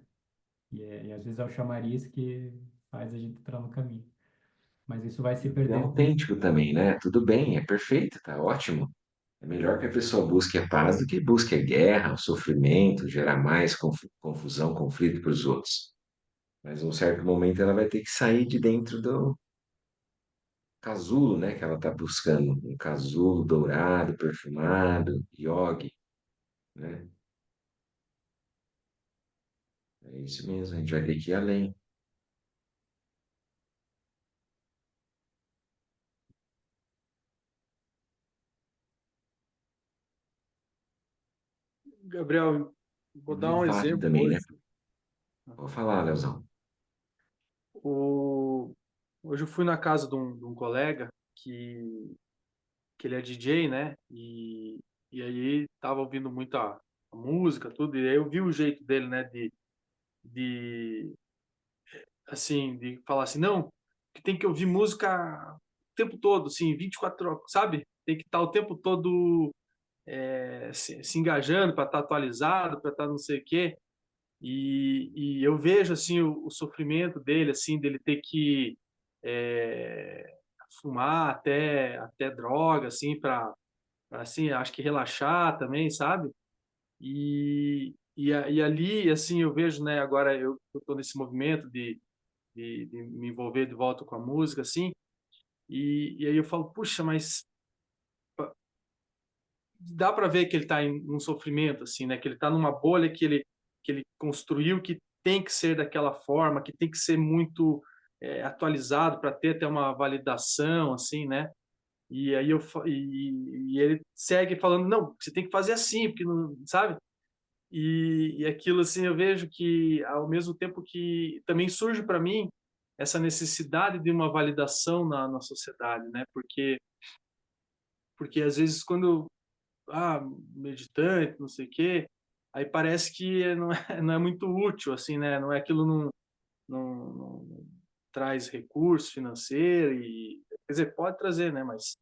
E às vezes é o chamariz que faz a gente entrar no caminho. Mas isso vai se É perdendo. autêntico também, né? Tudo bem, é perfeito, tá ótimo. É melhor que a pessoa busque a paz do que busque a guerra, o sofrimento, gerar mais confusão, conflito para os outros. Mas em um certo momento ela vai ter que sair de dentro do casulo, né? Que ela está buscando. Um casulo dourado, perfumado, yogi, né? É isso mesmo, a gente vai ter que ir além. Gabriel, E vou dar pelo um fato exemplo também, né? hoje. Vou falar, Leozão. O... Hoje eu fui na casa de um colega que ele é DJ, né? E aí tava ouvindo muita música, tudo, e aí eu vi o jeito dele, né? De assim, de falar assim, não, que tem que ouvir música o tempo todo, assim, 24 horas, sabe? Tem que estar o tempo todo se engajando para estar atualizado, para estar não sei o quê. E eu vejo assim o sofrimento dele, assim, dele ter que é, fumar até droga, assim, para assim, acho que relaxar também, sabe? E ali, assim, eu vejo, né? Agora eu estou nesse movimento de me envolver de volta com a música, assim. E aí eu falo, puxa, mas dá para ver que ele está em um sofrimento, assim, né? Que ele está numa bolha que ele construiu que tem que ser daquela forma, que tem que ser muito atualizado para ter até uma validação, assim, né? E aí e ele segue falando, não, você tem que fazer assim, porque não, sabe? E aquilo assim eu vejo que ao mesmo tempo que também surge para mim essa necessidade de uma validação na sociedade, né? Porque às vezes quando meditante, não sei o quê, aí parece que não é, não é muito útil, assim, né? Não é aquilo não traz recurso financeiro e, quer dizer, pode trazer, né? Mas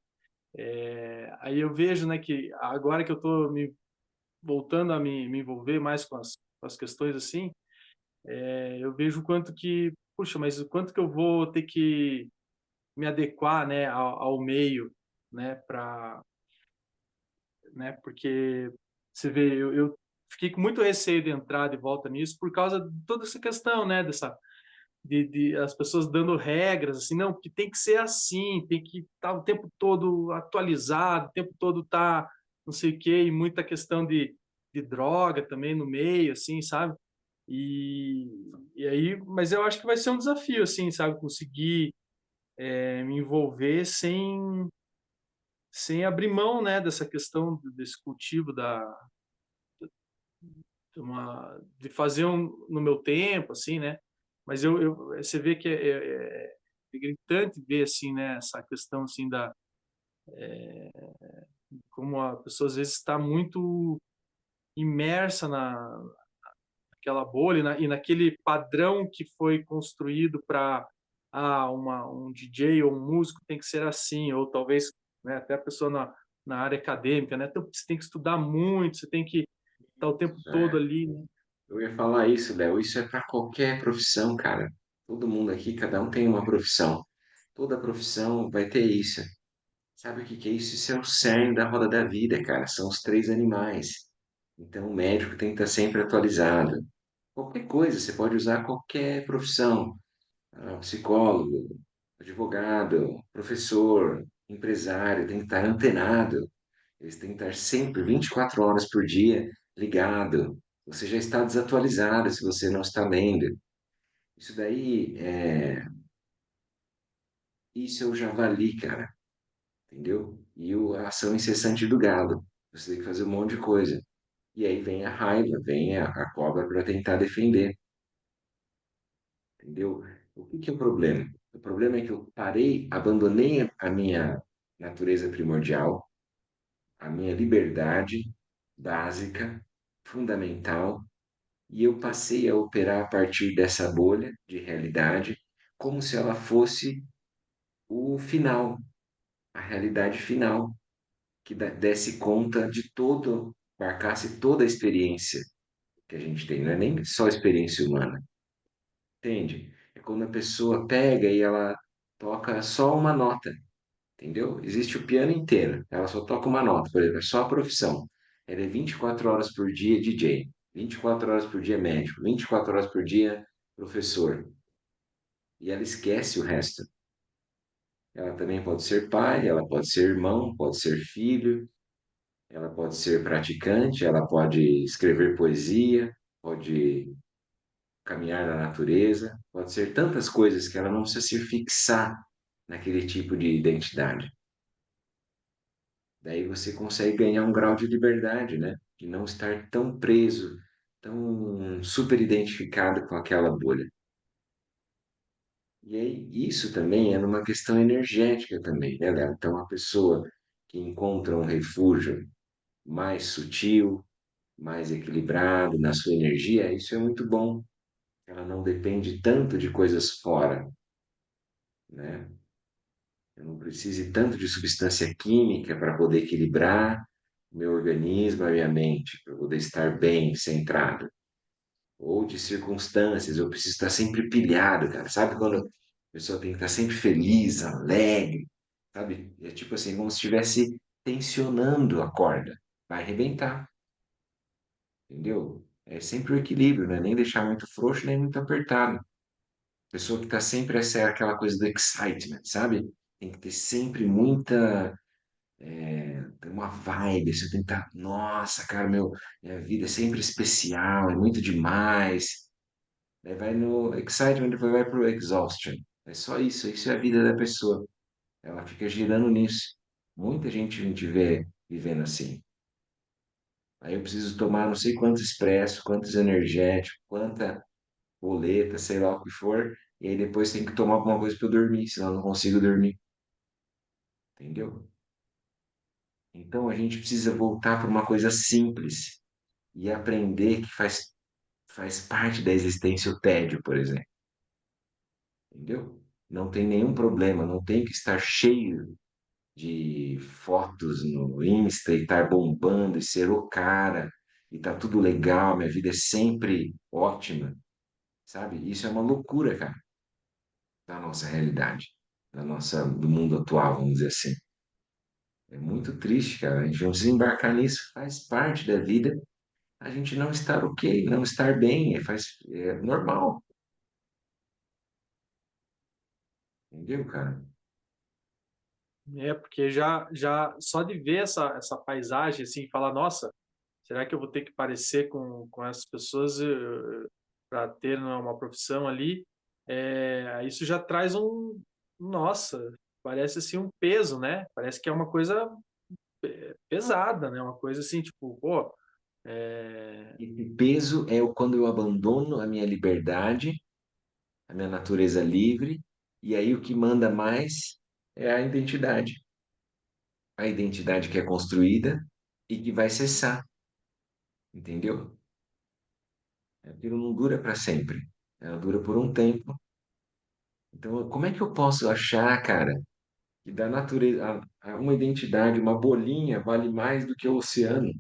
aí eu vejo, né, que agora que eu estou me voltando a me envolver mais com as questões assim, eu vejo o quanto que, puxa, mas o quanto que eu vou ter que me adequar, né, ao meio, né, para né? Porque você vê, eu fiquei com muito receio de entrar de volta nisso por causa de toda essa questão, né? De as pessoas dando regras, assim, não, que tem que ser assim, tem que estar o tempo todo atualizado, o tempo todo tá não sei o quê, e muita questão de droga também no meio, assim, sabe? E, e aí, mas eu acho que vai ser um desafio, assim, sabe? Conseguir me envolver sem abrir mão, né, dessa questão desse cultivo de fazer no meu tempo, assim, né? Mas você vê que é gritante ver assim, né, essa questão assim da como a pessoa às vezes está muito imersa naquela bolha e naquele padrão que foi construído para um DJ ou um músico tem que ser assim, ou talvez né? Até a pessoa na área acadêmica, né? Então, você tem que estudar muito, você tem que estar o tempo todo É, ali, né? eu ia falar isso, Léo. Isso é para qualquer profissão, cara. Todo mundo aqui, cada um tem uma profissão. Toda profissão vai ter isso. Sabe o que que é isso? Isso é o cerne da roda da vida, cara. São os três animais. Então, o médico tem que estar sempre atualizado. Qualquer coisa, você pode usar qualquer profissão. Psicólogo, advogado, professor, empresário, tem que estar antenado. Eles têm que estar sempre 24 horas por dia ligado. Você já está desatualizado se você não está lendo. Isso daí isso é o javali, cara, entendeu? E a ação incessante do gado. Você tem que fazer um monte de coisa. E aí vem a raiva, vem a cobra para tentar defender, entendeu? O que que é o problema? O problema é que eu parei, abandonei a minha natureza primordial, a minha liberdade básica, fundamental, e eu passei a operar a partir dessa bolha de realidade, como se ela fosse o final, a realidade final, que desse conta de todo, abarcasse toda a experiência que a gente tem, não é nem só a experiência humana, entende? É quando a pessoa pega e ela toca só uma nota, entendeu? Existe o piano inteiro, ela só toca uma nota, por exemplo, é só a profissão. Ela é 24 horas por dia DJ, 24 horas por dia médico, 24 horas por dia professor. E ela esquece o resto. Ela também pode ser pai, ela pode ser irmão, pode ser filho, ela pode ser praticante, ela pode escrever poesia, pode caminhar na natureza, pode ser tantas coisas que ela não precisa se fixar naquele tipo de identidade. Daí você consegue ganhar um grau de liberdade, né? De não estar tão preso, tão super identificado com aquela bolha. E aí, isso também é numa questão energética também, né, Léo? Então, a pessoa que encontra um refúgio mais sutil, mais equilibrado na sua energia, isso é muito bom. Ela não depende tanto de coisas fora, né? Eu não preciso tanto de substância química para poder equilibrar o meu organismo, a minha mente, para poder estar bem, centrado. Ou de circunstâncias, eu preciso estar sempre pilhado, cara. Sabe quando a pessoa tem que estar sempre feliz, alegre, sabe? É tipo assim, como se estivesse tensionando a corda. Vai arrebentar, entendeu? É sempre o equilíbrio, né? Nem deixar muito frouxo, nem muito apertado. Pessoa que está sempre essa é aquela coisa do excitement, sabe? Tem que ter sempre muita uma vibe, você tem que estar, nossa, cara, minha vida é sempre especial, é muito demais. Daí vai no excitement, depois vai pro exhaustion. É só isso é a vida da pessoa. Ela fica girando nisso. Muita gente a gente vê vivendo assim. Aí eu preciso tomar não sei quantos expresso, quantos energéticos, quanta boleta, sei lá o que for, e aí depois tem que tomar alguma coisa para eu dormir, senão eu não consigo dormir. Entendeu? Então a gente precisa voltar para uma coisa simples e aprender que faz parte da existência o tédio, por exemplo. Entendeu? Não tem nenhum problema, não tem que estar cheio de fotos no Insta e estar bombando e ser o cara e tá tudo legal, minha vida é sempre ótima, sabe? Isso é uma loucura, cara, da nossa realidade, do mundo atual, vamos dizer assim. É muito triste, cara. A gente não precisa embarcar nisso, faz parte da vida. A gente não estar ok, não estar bem, é normal, entendeu, cara? É, porque já só de ver essa paisagem, assim, falar, nossa, será que eu vou ter que parecer com essas pessoas para ter, né, uma profissão ali? Isso já traz nossa, parece assim um peso, né? Parece que é uma coisa pesada, né? Uma coisa assim, tipo, pô, é, Esse peso é quando eu abandono a minha liberdade, a minha natureza livre, e aí o que manda mais é a identidade. A identidade que é construída e que vai cessar, entendeu? Aquilo não dura para sempre, ela dura por um tempo. Então, como é que eu posso achar, cara, que da natureza, uma identidade, uma bolinha vale mais do que o oceano,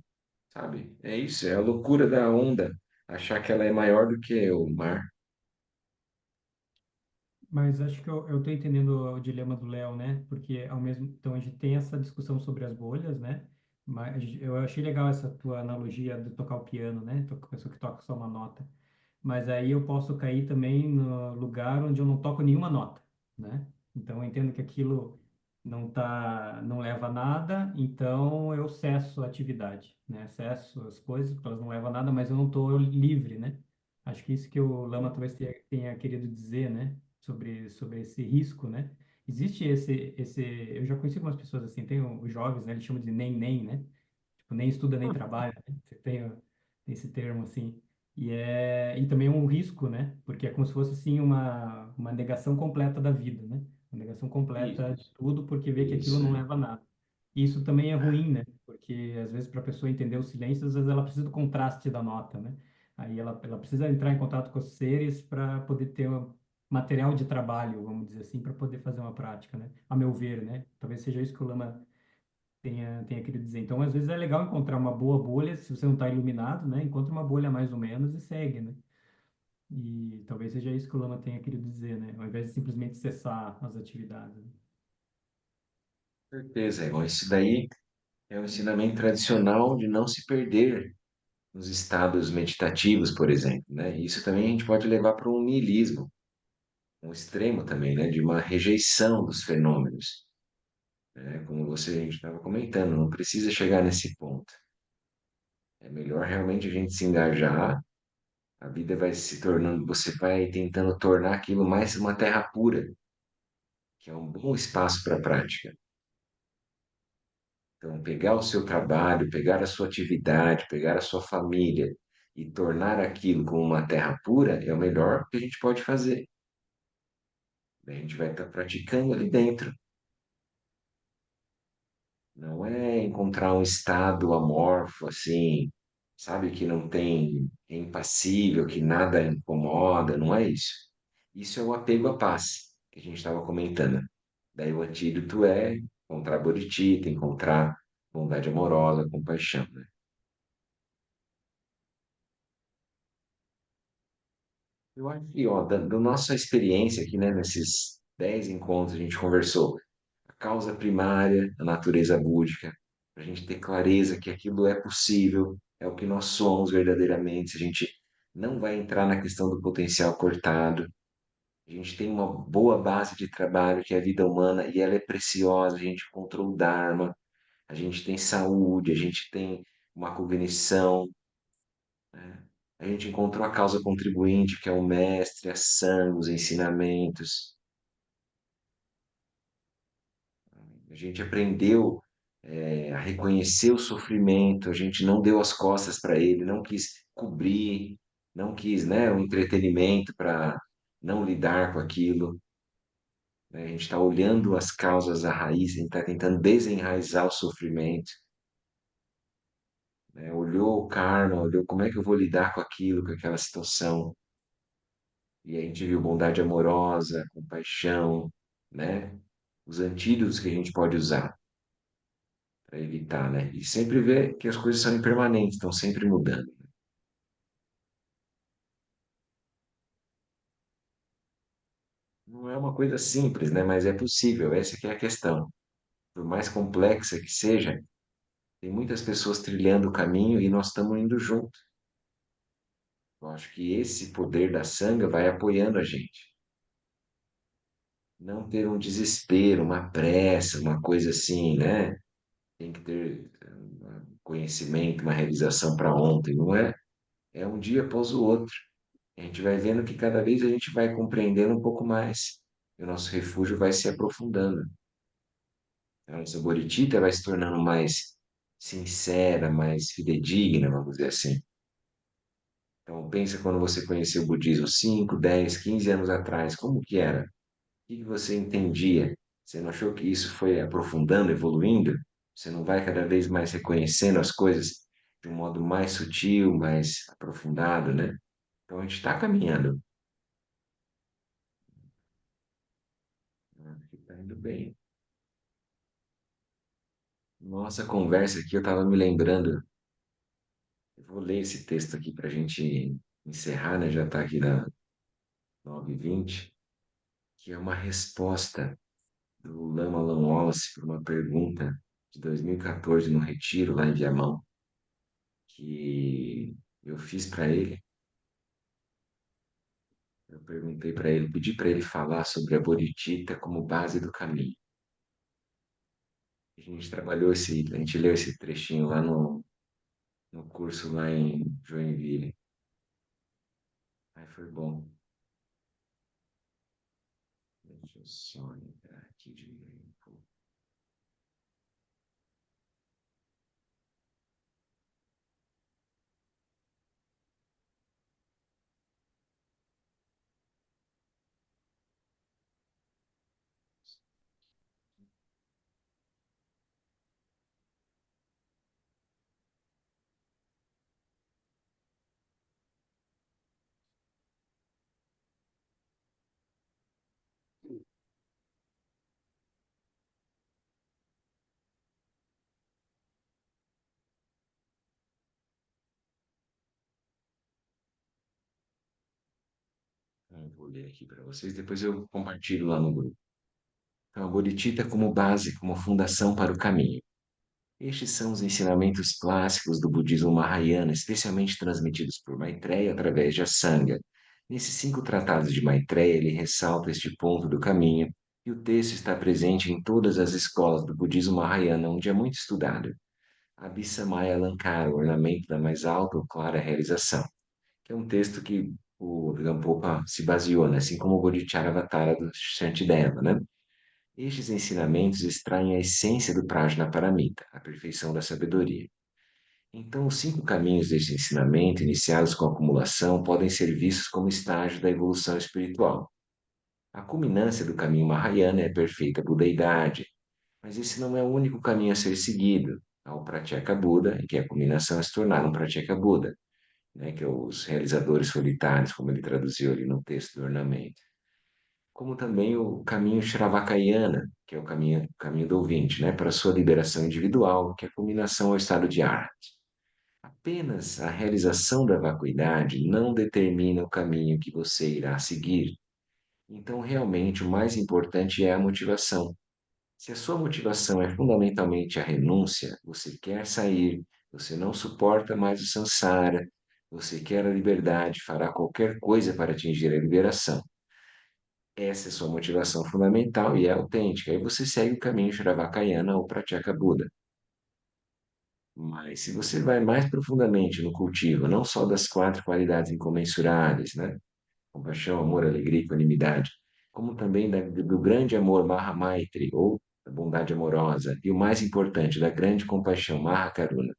sabe? É isso, é a loucura da onda, achar que ela é maior do que o mar. Mas acho que eu estou entendendo o dilema do Léo, né? Porque ao mesmo então a gente tem essa discussão sobre as bolhas, né? Mas eu achei legal essa tua analogia de tocar o piano, né? A pessoa que toca só uma nota. Mas aí eu posso cair também no lugar onde eu não toco nenhuma nota, né? Então eu entendo que aquilo não leva a nada, então eu cesso a atividade, né? Cesso as coisas, porque elas não levam a nada, mas eu não estou livre, né? Acho que isso que o Lama talvez tenha querido dizer, né? Sobre esse risco, né? Existe eu já conheci algumas pessoas assim, tem os jovens, né? Eles chamam de nem, né? Tipo, nem estuda nem trabalha, né? Você tem esse termo assim. E também é um risco, né? Porque é como se fosse assim uma negação completa da vida, né? Uma negação completa de Isso, tudo, porque vê que aquilo isso, não é. leva a nada. E isso também é ruim, né? Porque às vezes para a pessoa entender o silêncio, às vezes ela precisa do contraste da nota, né? Aí ela precisa entrar em contato com os seres para poder ter um material de trabalho, vamos dizer assim, para poder fazer uma prática, né? A meu ver, né? Talvez seja isso que o Lama tenha querido dizer. Então, às vezes é legal encontrar uma boa bolha, se você não está iluminado, né? Encontra uma bolha mais ou menos e segue, né? E talvez seja isso que o Lama tenha querido dizer, né? Ao invés de simplesmente cessar as atividades, né? Certeza, irmão. Isso daí é um ensinamento tradicional de não se perder nos estados meditativos, por exemplo, né? Isso também a gente pode levar para um niilismo, um extremo também, né? De uma rejeição dos fenômenos, né? Como a gente estava comentando, não precisa chegar nesse ponto. É melhor realmente a gente se engajar, a vida vai se tornando, você vai tentando tornar aquilo mais uma terra pura, que é um bom espaço para a prática. Então, pegar o seu trabalho, pegar a sua atividade, pegar a sua família e tornar aquilo como uma terra pura é o melhor que a gente pode fazer. A gente vai estar praticando ali dentro. Não é encontrar um estado amorfo, assim, sabe, que não tem, é impassível, que nada incomoda, não é isso. Isso é o apego à paz, que a gente estava comentando. Daí o antídoto é encontrar bodhicitta, encontrar bondade amorosa, compaixão, né? Eu acho que, ó, da nossa experiência aqui, né, nesses 10 encontros a gente conversou, a causa primária, a natureza búdica, para a gente ter clareza que aquilo é possível, é o que nós somos verdadeiramente, se a gente não vai entrar na questão do potencial cortado, a gente tem uma boa base de trabalho que é a vida humana e ela é preciosa, a gente encontrou o Dharma, a gente tem saúde, a gente tem uma cognição, né? A gente encontrou a causa contribuinte, que é o mestre, a sangue, os ensinamentos. A gente aprendeu, a reconhecer o sofrimento, a gente não deu as costas para ele, não quis cobrir, não quis, né, o entretenimento para não lidar com aquilo, né? A gente está olhando as causas à raiz, a gente está tentando desenraizar o sofrimento, né? Olhou o karma, olhou como é que eu vou lidar com aquilo, com aquela situação. E a gente viu bondade amorosa, compaixão, né? Os antídotos que a gente pode usar para evitar, né? E sempre ver que as coisas são impermanentes, estão sempre mudando. Não é uma coisa simples, né? Mas é possível, essa que é a questão. Por mais complexa que seja, tem muitas pessoas trilhando o caminho e nós estamos indo junto. Eu acho que esse poder da sanga vai apoiando a gente. Não ter um desespero, uma pressa, uma coisa assim, né? Tem que ter conhecimento, uma realização para ontem, não é? É um dia após o outro. A gente vai vendo que cada vez a gente vai compreendendo um pouco mais. E o nosso refúgio vai se aprofundando. A nossa bodhicitta vai se tornando mais sincera, mais fidedigna, vamos dizer assim. Então, pensa quando você conheceu o budismo 5, 10, 15 anos atrás, como que era? O que que você entendia? Você não achou que isso foi aprofundando, evoluindo? Você não vai cada vez mais reconhecendo as coisas de um modo mais sutil, mais aprofundado, né? Então a gente está caminhando. Acho que está indo bem. Nossa conversa aqui, eu estava me lembrando, eu vou ler esse texto aqui para a gente encerrar, né? Já está aqui na 9h20, que é uma resposta do Lama Alan Wallace para uma pergunta de 2014 no Retiro, lá em Viamão, que eu fiz para ele. Eu perguntei para ele, pedi para ele falar sobre a bodhicitta como base do caminho. A gente leu esse trechinho lá no curso lá em Joinville. Aí foi bom. Deixa eu só entrar aqui de novo. Eu vou ler aqui para vocês, depois eu compartilho lá no grupo. Então, a bodhicitta como base, como fundação para o caminho. Estes são os ensinamentos clássicos do budismo Mahayana, especialmente transmitidos por Maitreya através de Asanga. Nesses 5 tratados de Maitreya, ele ressalta este ponto do caminho, e o texto está presente em todas as escolas do budismo Mahayana, onde é muito estudado. Abhisamaya Alankara, o ornamento da mais alta ou clara realização, que é um texto que o Gampopa se baseou, né? Assim como o Bodhicharyavatara do Shantideva, né? Estes ensinamentos extraem a essência do Prajnaparamita, a perfeição da sabedoria. Então, os 5 caminhos deste ensinamento, iniciados com a acumulação, podem ser vistos como estágio da evolução espiritual. A culminância do caminho Mahayana é a perfeita budeidade, mas esse não é o único caminho a ser seguido. Há o Pratyeka Buda, em que a culminação é se tornar um Pratyeka Buda, né, que é os realizadores solitários, como ele traduziu ali no texto do ornamento. Como também o caminho Shravakayana, que é o caminho do ouvinte, né, para a sua liberação individual, que é a culminação ao estado de Arhat. Apenas a realização da vacuidade não determina o caminho que você irá seguir. Então, realmente, o mais importante é a motivação. Se a sua motivação é fundamentalmente a renúncia, você quer sair, você não suporta mais o samsara, você quer a liberdade, fará qualquer coisa para atingir a liberação. Essa é a sua motivação fundamental e é autêntica. Aí você segue o caminho Shravakayana ou Pratyeka Buda. Mas se você vai mais profundamente no cultivo, não só das 4 qualidades incomensuráveis, né? Compaixão, amor, alegria e equanimidade, como também do grande amor Mahamaitri, ou da bondade amorosa, e o mais importante, da grande compaixão Mahakaruna.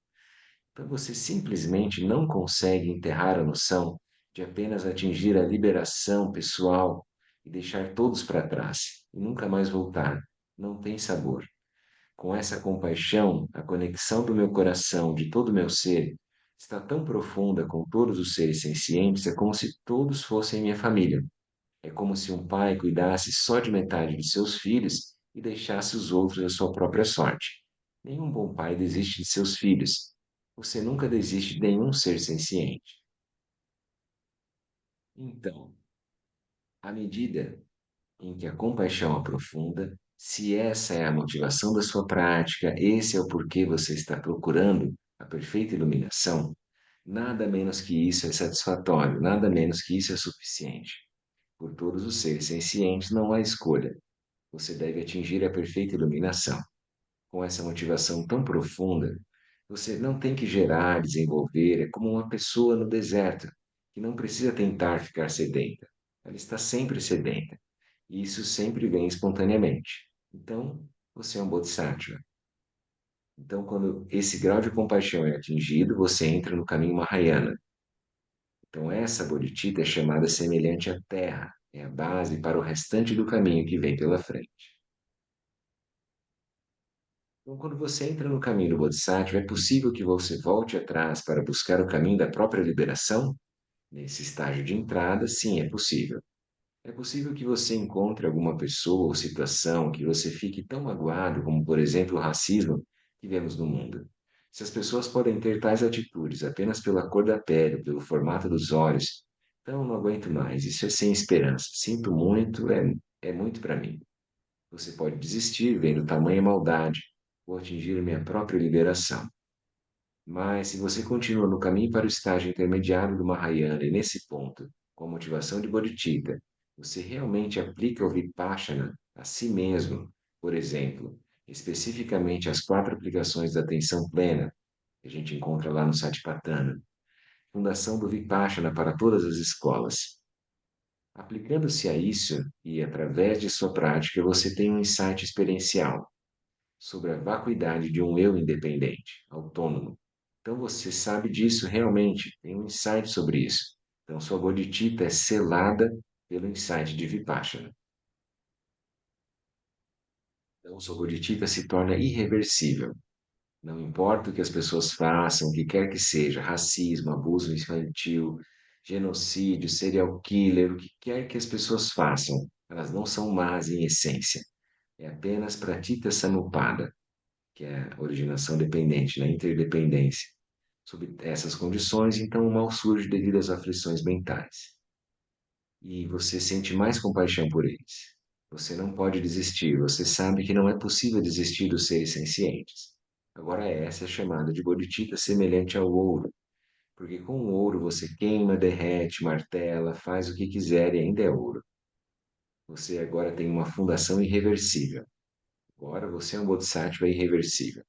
Então você simplesmente não consegue enterrar a noção de apenas atingir a liberação pessoal e deixar todos para trás e nunca mais voltar. Não tem sabor. Com essa compaixão, a conexão do meu coração, de todo o meu ser, está tão profunda com todos os seres sencientes, é como se todos fossem minha família. É como se um pai cuidasse só de metade de seus filhos e deixasse os outros à sua própria sorte. Nenhum bom pai desiste de seus filhos. Você nunca desiste de nenhum ser senciente. Então, à medida em que a compaixão aprofunda, se essa é a motivação da sua prática, esse é o porquê você está procurando a perfeita iluminação, nada menos que isso é satisfatório, nada menos que isso é suficiente. Por todos os seres sencientes não há escolha. Você deve atingir a perfeita iluminação. Com essa motivação tão profunda, você não tem que gerar, desenvolver, é como uma pessoa no deserto, que não precisa tentar ficar sedenta. Ela está sempre sedenta. E isso sempre vem espontaneamente. Então, você é um bodhisattva. Então, quando esse grau de compaixão é atingido, você entra no caminho Mahayana. Então, essa bodhicitta é chamada semelhante à terra, é a base para o restante do caminho que vem pela frente. Então, quando você entra no caminho do Bodhisattva, é possível que você volte atrás para buscar o caminho da própria liberação? Nesse estágio de entrada, sim, é possível. É possível que você encontre alguma pessoa ou situação que você fique tão magoado, como por exemplo o racismo, que vemos no mundo. Se as pessoas podem ter tais atitudes apenas pela cor da pele, pelo formato dos olhos, então não aguento mais. Isso é sem esperança. Sinto muito, é muito para mim. Você pode desistir vendo tamanha maldade ou atingir minha própria liberação. Mas se você continua no caminho para o estágio intermediário do Mahayana e nesse ponto, com a motivação de Bodhicitta, você realmente aplica o Vipassana a si mesmo, por exemplo, especificamente as quatro aplicações da atenção plena, que a gente encontra lá no Satipatthana, fundação do Vipassana para todas as escolas. Aplicando-se a isso e através de sua prática, você tem um insight experiencial sobre a vacuidade de um eu independente, autônomo. Então você sabe disso realmente, tem um insight sobre isso. Então sua bodhicitta é selada pelo insight de Vipassana. Então sua bodhicitta se torna irreversível. Não importa o que as pessoas façam, o que quer que seja, racismo, abuso infantil, genocídio, serial killer, o que quer que as pessoas façam, elas não são más em essência. É apenas pratitya samuppada, que é a originação dependente, né? Interdependência. Sob essas condições, então o mal surge devido às aflições mentais. E você sente mais compaixão por eles. Você não pode desistir, você sabe que não é possível desistir dos seres sencientes. Agora essa é chamada de bodhicitta semelhante ao ouro, porque com o ouro você queima, derrete, martela, faz o que quiser e ainda é ouro. Você agora tem uma fundação irreversível. Agora você é um bodhisattva irreversível.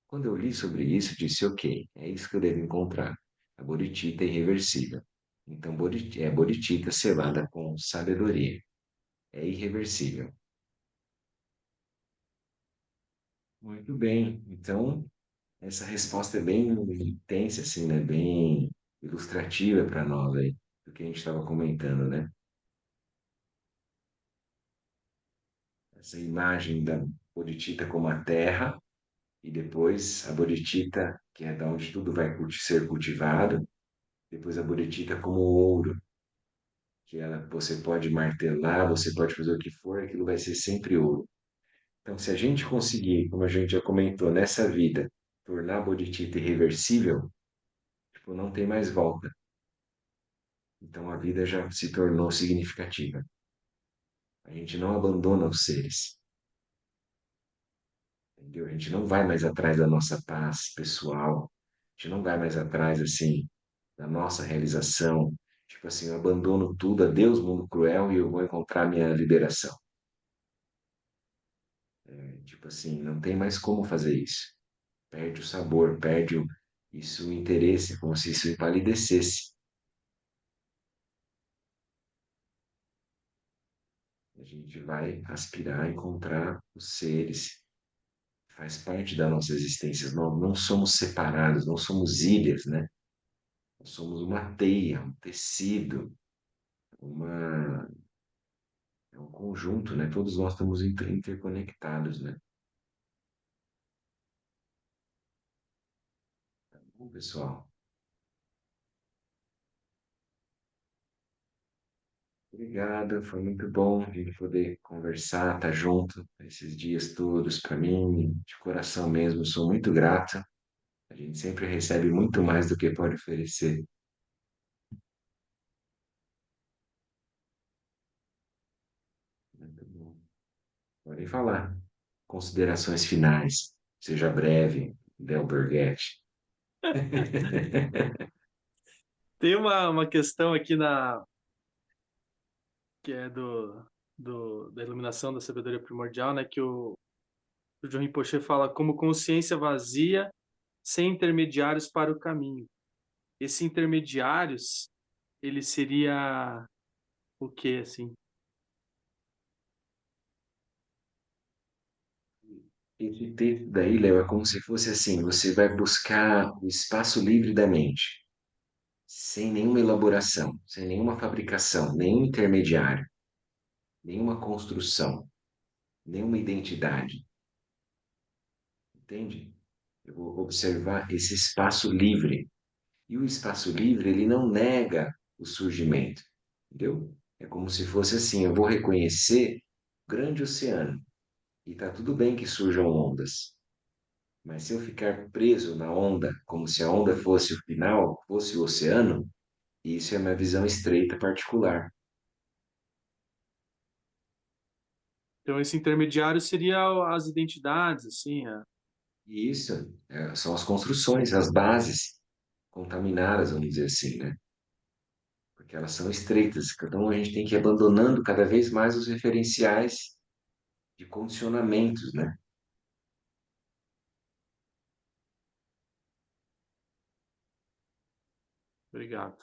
Quando eu li sobre isso, disse: ok, é isso que eu devo encontrar. A bodhicitta irreversível. Então, é a bodhicitta selada com sabedoria. É irreversível. Muito bem. Então, essa resposta é bem intensa, assim, né? Bem ilustrativa para nós aí, do que a gente estava comentando, né? Essa imagem da bodhicitta como a terra e depois a bodhicitta, que é da onde tudo vai ser cultivado, depois a bodhicitta como ouro, que ela, você pode martelar, você pode fazer o que for, aquilo vai ser sempre ouro. Então, se a gente conseguir, como a gente já comentou, nessa vida, tornar a bodhicitta irreversível, tipo, não tem mais volta. Então, a vida já se tornou significativa. A gente não abandona os seres, entendeu? A gente não vai mais atrás da nossa paz pessoal, a gente não vai mais atrás, assim, da nossa realização. Tipo assim, eu abandono tudo, adeus mundo cruel e eu vou encontrar minha liberação. Tipo assim, não tem mais como fazer isso. Perde o sabor, perde isso, o interesse, como se isso empalidecesse. A gente vai aspirar a encontrar os seres, faz parte da nossa existência. Nós não somos separados, não somos ilhas, né? Nós somos uma teia, um tecido, uma, é um conjunto, né? Todos nós estamos interconectados, né? Bom, pessoal, obrigado, foi muito bom a gente poder conversar, estar junto esses dias todos. Para mim, de coração mesmo, sou muito grato. A gente sempre recebe muito mais do que pode oferecer. Muito bom. Podem falar. Considerações finais. Seja breve, Del Borghetti. Tem uma questão aqui que é da iluminação da sabedoria primordial, né? Que o John Rinpoche fala como consciência vazia sem intermediários para o caminho. Esse intermediários, ele seria o quê, assim? Esse texto daí, Léo, é como se fosse assim: você vai buscar o espaço livre da mente, sem nenhuma elaboração, sem nenhuma fabricação, nenhum intermediário, nenhuma construção, nenhuma identidade. Entende? Eu vou observar esse espaço livre. E o espaço livre, ele não nega o surgimento, entendeu? É como se fosse assim: eu vou reconhecer o grande oceano, e tá tudo bem que surjam ondas. Mas se eu ficar preso na onda, como se a onda fosse o final, fosse o oceano, isso é uma visão estreita particular. Então, esse intermediário seria as identidades, assim, E isso são as construções, as bases contaminadas, vamos dizer assim, né? Porque elas são estreitas. Então a gente tem que ir abandonando cada vez mais os referenciais de condicionamentos, né? obrigado.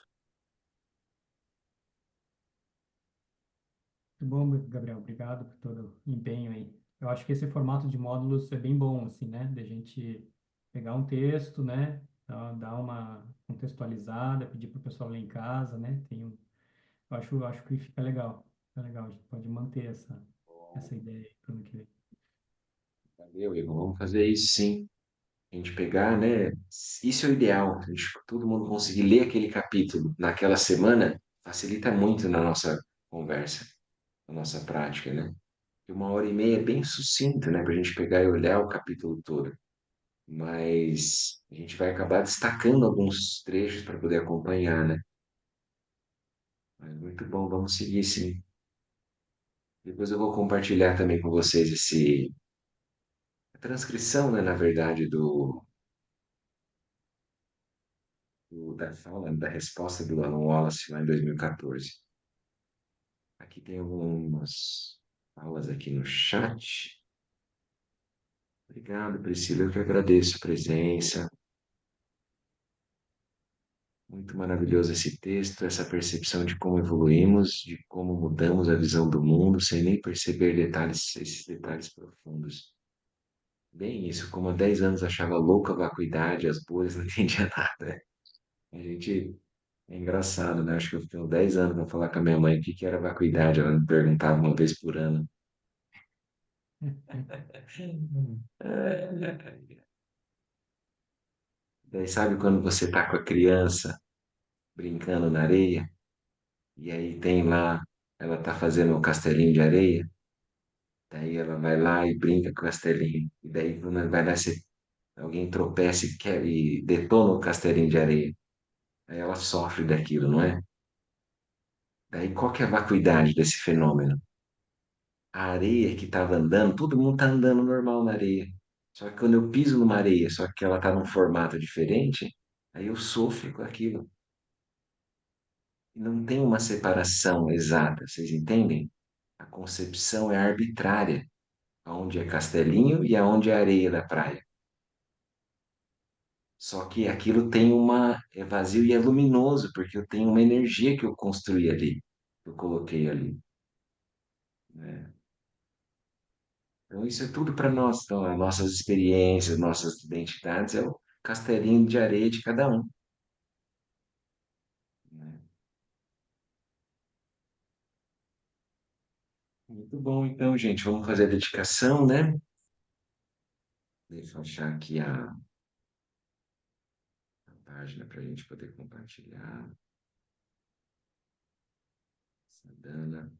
Muito bom, Gabriel. Obrigado por todo o empenho aí. Eu acho que esse formato de módulos é bem bom, assim, né? Da gente pegar um texto, né? Dar uma contextualizada, pedir para o pessoal ler em casa, né? Eu acho que fica legal. Fica legal. A gente pode manter essa ideia aí para o ano que vem. Valeu, Igor. Vamos fazer isso sim. A gente pegar, né? Isso é o ideal. Todo mundo conseguir ler aquele capítulo naquela semana facilita muito na nossa conversa, na nossa prática, né? E 1 hora e meia é bem sucinto, né? Para a gente pegar e olhar o capítulo todo. Mas a gente vai acabar destacando alguns trechos para poder acompanhar, né? Mas muito bom, vamos seguir sim. Depois eu vou compartilhar também com vocês a transcrição, né, na verdade, da fala, da resposta do Alan Wallace lá em 2014. Aqui tem algumas falas aqui no chat. Obrigado, Priscila, eu que agradeço a presença. Muito maravilhoso esse texto, essa percepção de como evoluímos, de como mudamos a visão do mundo sem nem perceber esses detalhes profundos. Bem isso, como há 10 anos achava louca a vacuidade, as bolhas, não entendia nada. A gente é engraçado, né? Acho que eu fiquei uns 10 anos para falar com a minha mãe o que que era vacuidade. Ela me perguntava uma vez por ano. Daí sabe quando você tá com a criança brincando na areia e aí tem lá, ela tá fazendo um castelinho de areia, daí ela vai lá e brinca com o castelinho. E daí quando vai lá, alguém tropeça e detona o castelinho de areia. Aí ela sofre daquilo, não é? Daí qual que é a vacuidade desse fenômeno? A areia que estava andando, todo mundo está andando normal na areia. Só que quando eu piso numa areia, só que ela está num formato diferente, aí eu sofro com aquilo. E não tem uma separação exata, vocês entendem? A concepção é arbitrária, aonde é castelinho e aonde é areia da praia. Só que aquilo tem é vazio e é luminoso, porque eu tenho uma energia que eu construí ali, que eu coloquei ali, né? Então, isso é tudo para nós. Então, as nossas experiências, nossas identidades é o castelinho de areia de cada um, né? Muito bom, então, gente. Vamos fazer a dedicação, né? Deixa eu achar aqui a página para a gente poder compartilhar. Sadhana.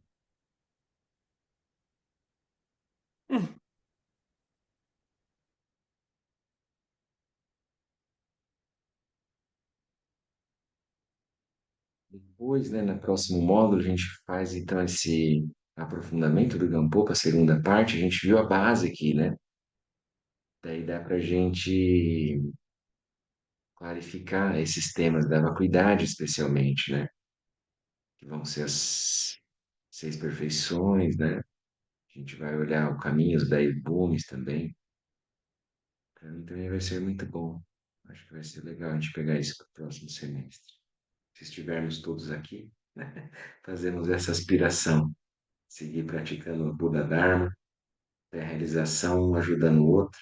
Depois, né, no próximo módulo, a gente faz então esse aprofundamento do Gampopa, a segunda parte. A gente viu a base aqui, né? Daí dá para a gente clarificar esses temas da vacuidade, especialmente, né? Que vão ser as 6 perfeições, né? A gente vai olhar o caminho, os 10 gumes também. Para mim também vai ser muito bom. Acho que vai ser legal a gente pegar isso para o próximo semestre. Se estivermos todos aqui, né? Fazemos essa aspiração, seguir praticando o Buda Dharma, ter a realização um ajudando o outro.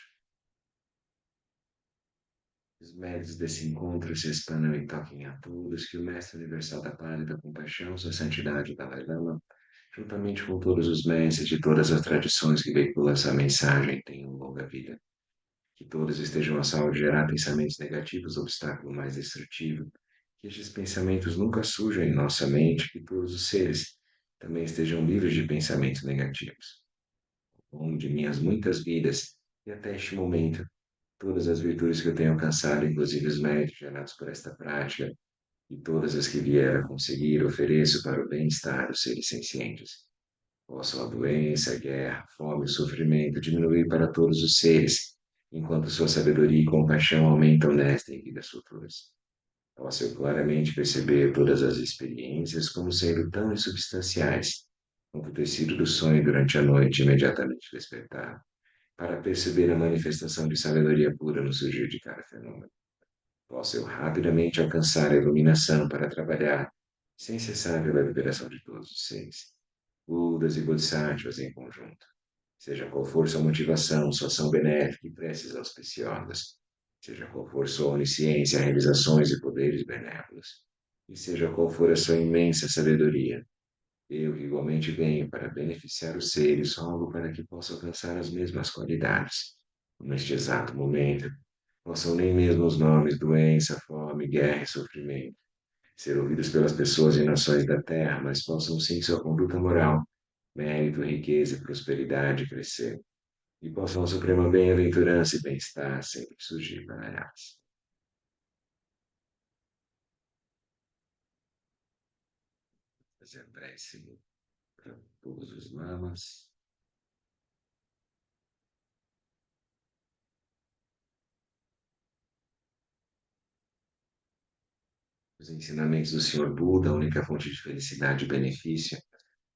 Os méritos desse encontro se expandam e toquem a todos, que o Mestre Universal da Paz e da Compaixão, Sua Santidade Dalai Lama, juntamente com todos os mestres de todas as tradições que veiculam essa mensagem, tenham longa vida. Que todos estejam a salvo de gerar pensamentos negativos, obstáculo mais destrutivo. Que estes pensamentos nunca surjam em nossa mente, que todos os seres também estejam livres de pensamentos negativos. Ao longo de minhas muitas vidas e até este momento, todas as virtudes que eu tenho alcançado, inclusive os méritos gerados por esta prática, e todas as que vier a conseguir, ofereço para o bem-estar dos seres sencientes. Possam a doença, a guerra, a fome e o sofrimento diminuir para todos os seres, enquanto sua sabedoria e compaixão aumentam nesta e em vidas futuras. Posso eu claramente perceber todas as experiências como sendo tão insubstanciais, quanto o tecido do sonho durante a noite imediatamente despertar, para perceber a manifestação de sabedoria pura no surgir de cada fenômeno. Posso eu rapidamente alcançar a iluminação para trabalhar, sem cessar pela liberação de todos os seres, Budas e Bodhisattvas em conjunto. Seja qual for sua motivação, sua ação benéfica e preces auspiciosas, seja qual for sua onisciência, realizações e poderes benévolos, e seja qual for a sua imensa sabedoria, eu igualmente venho para beneficiar os seres, rogo para que possam alcançar as mesmas qualidades. Neste exato momento, possam nem mesmo os nomes doença, fome, guerra e sofrimento ser ouvidos pelas pessoas e nações da terra, mas possam sim sua conduta moral, mérito, riqueza e prosperidade crescer, e possam a suprema bem-aventurança e bem-estar sempre surgir para elas. Fazer prece para todos os lamas. Os ensinamentos do Senhor Buda, a única fonte de felicidade e benefício,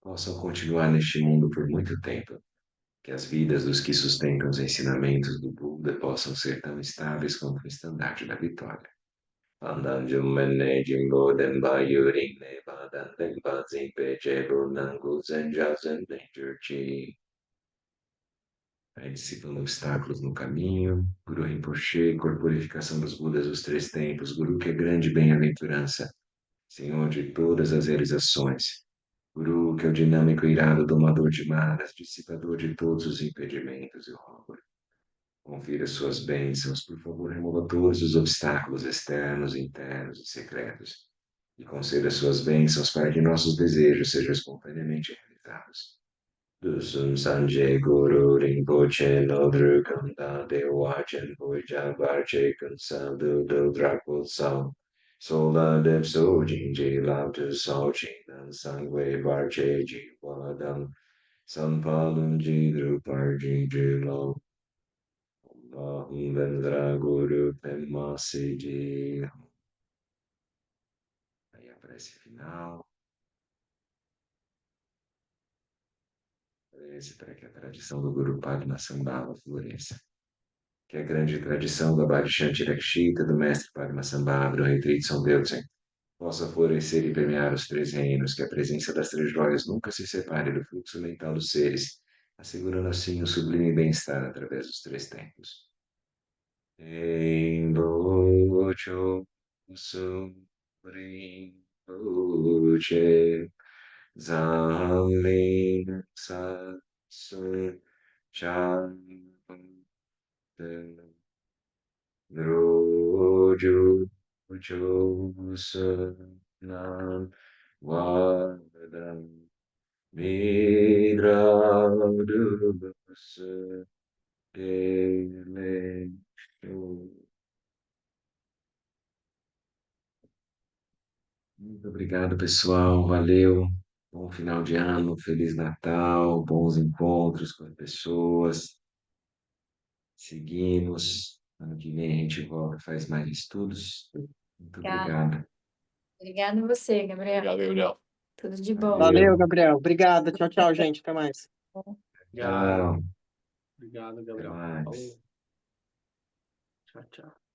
possam continuar neste mundo por muito tempo. Que as vidas dos que sustentam os ensinamentos do Buda possam ser tão estáveis quanto o estandarte da vitória. Pandan Jumene Jimbo Denba Yuring Neba Dan Denba Zimpe Jebo Nangu Zenja Zen Chi. Aí dissipando obstáculos no caminho. Guru Rinpoche, corporificação dos Budas dos três tempos. Guru que é grande bem-aventurança. Senhor de todas as realizações. Guru que é o dinâmico irado domador de maras, dissipador de todos os impedimentos e rogo. Confira suas bênçãos, por favor, remova todos os obstáculos externos, internos e secretos, e conceda suas bênçãos para que nossos desejos sejam espontaneamente realizados. Dusum Sanjay Guru Rinpoche Nodru Kanda Dewachen Puja Barche Kansadu Dodrakul Sam Sola Dev So Jinji Lao Tu So Chinan Sangwe Barche Jiwadam Sampalum Jidru Parjin Jilo Vendra Guru Pema Sidi. Aí a prece final. Prece para que a tradição do Guru Padma Sambhava floresça. Que a grande tradição da Bhakti Rakshita, do mestre Padma Sambhava, do Retreat São Deutzen, possa florescer e permear os três reinos, que a presença das três joias nunca se separe do fluxo mental dos seres, assegurando assim o sublime bem-estar através dos três tempos. Embocho Sumri Uche Zalim Satsun Chan Roju Josunan Vadam Midradus Dele. Muito obrigado, pessoal. Valeu. Bom final de ano, Feliz Natal, bons encontros com as pessoas. Seguimos. Ano que vem a gente volta, faz mais estudos. Muito Obrigada. obrigado. Obrigada a você, Gabriel. Obrigado, Gabriel. Tudo de bom. Valeu, Gabriel. Obrigada. Tchau, tchau, gente. Até mais. Obrigado. Tchau. Obrigado, Até Gabriel. mais. Falou. Tchau, tchau.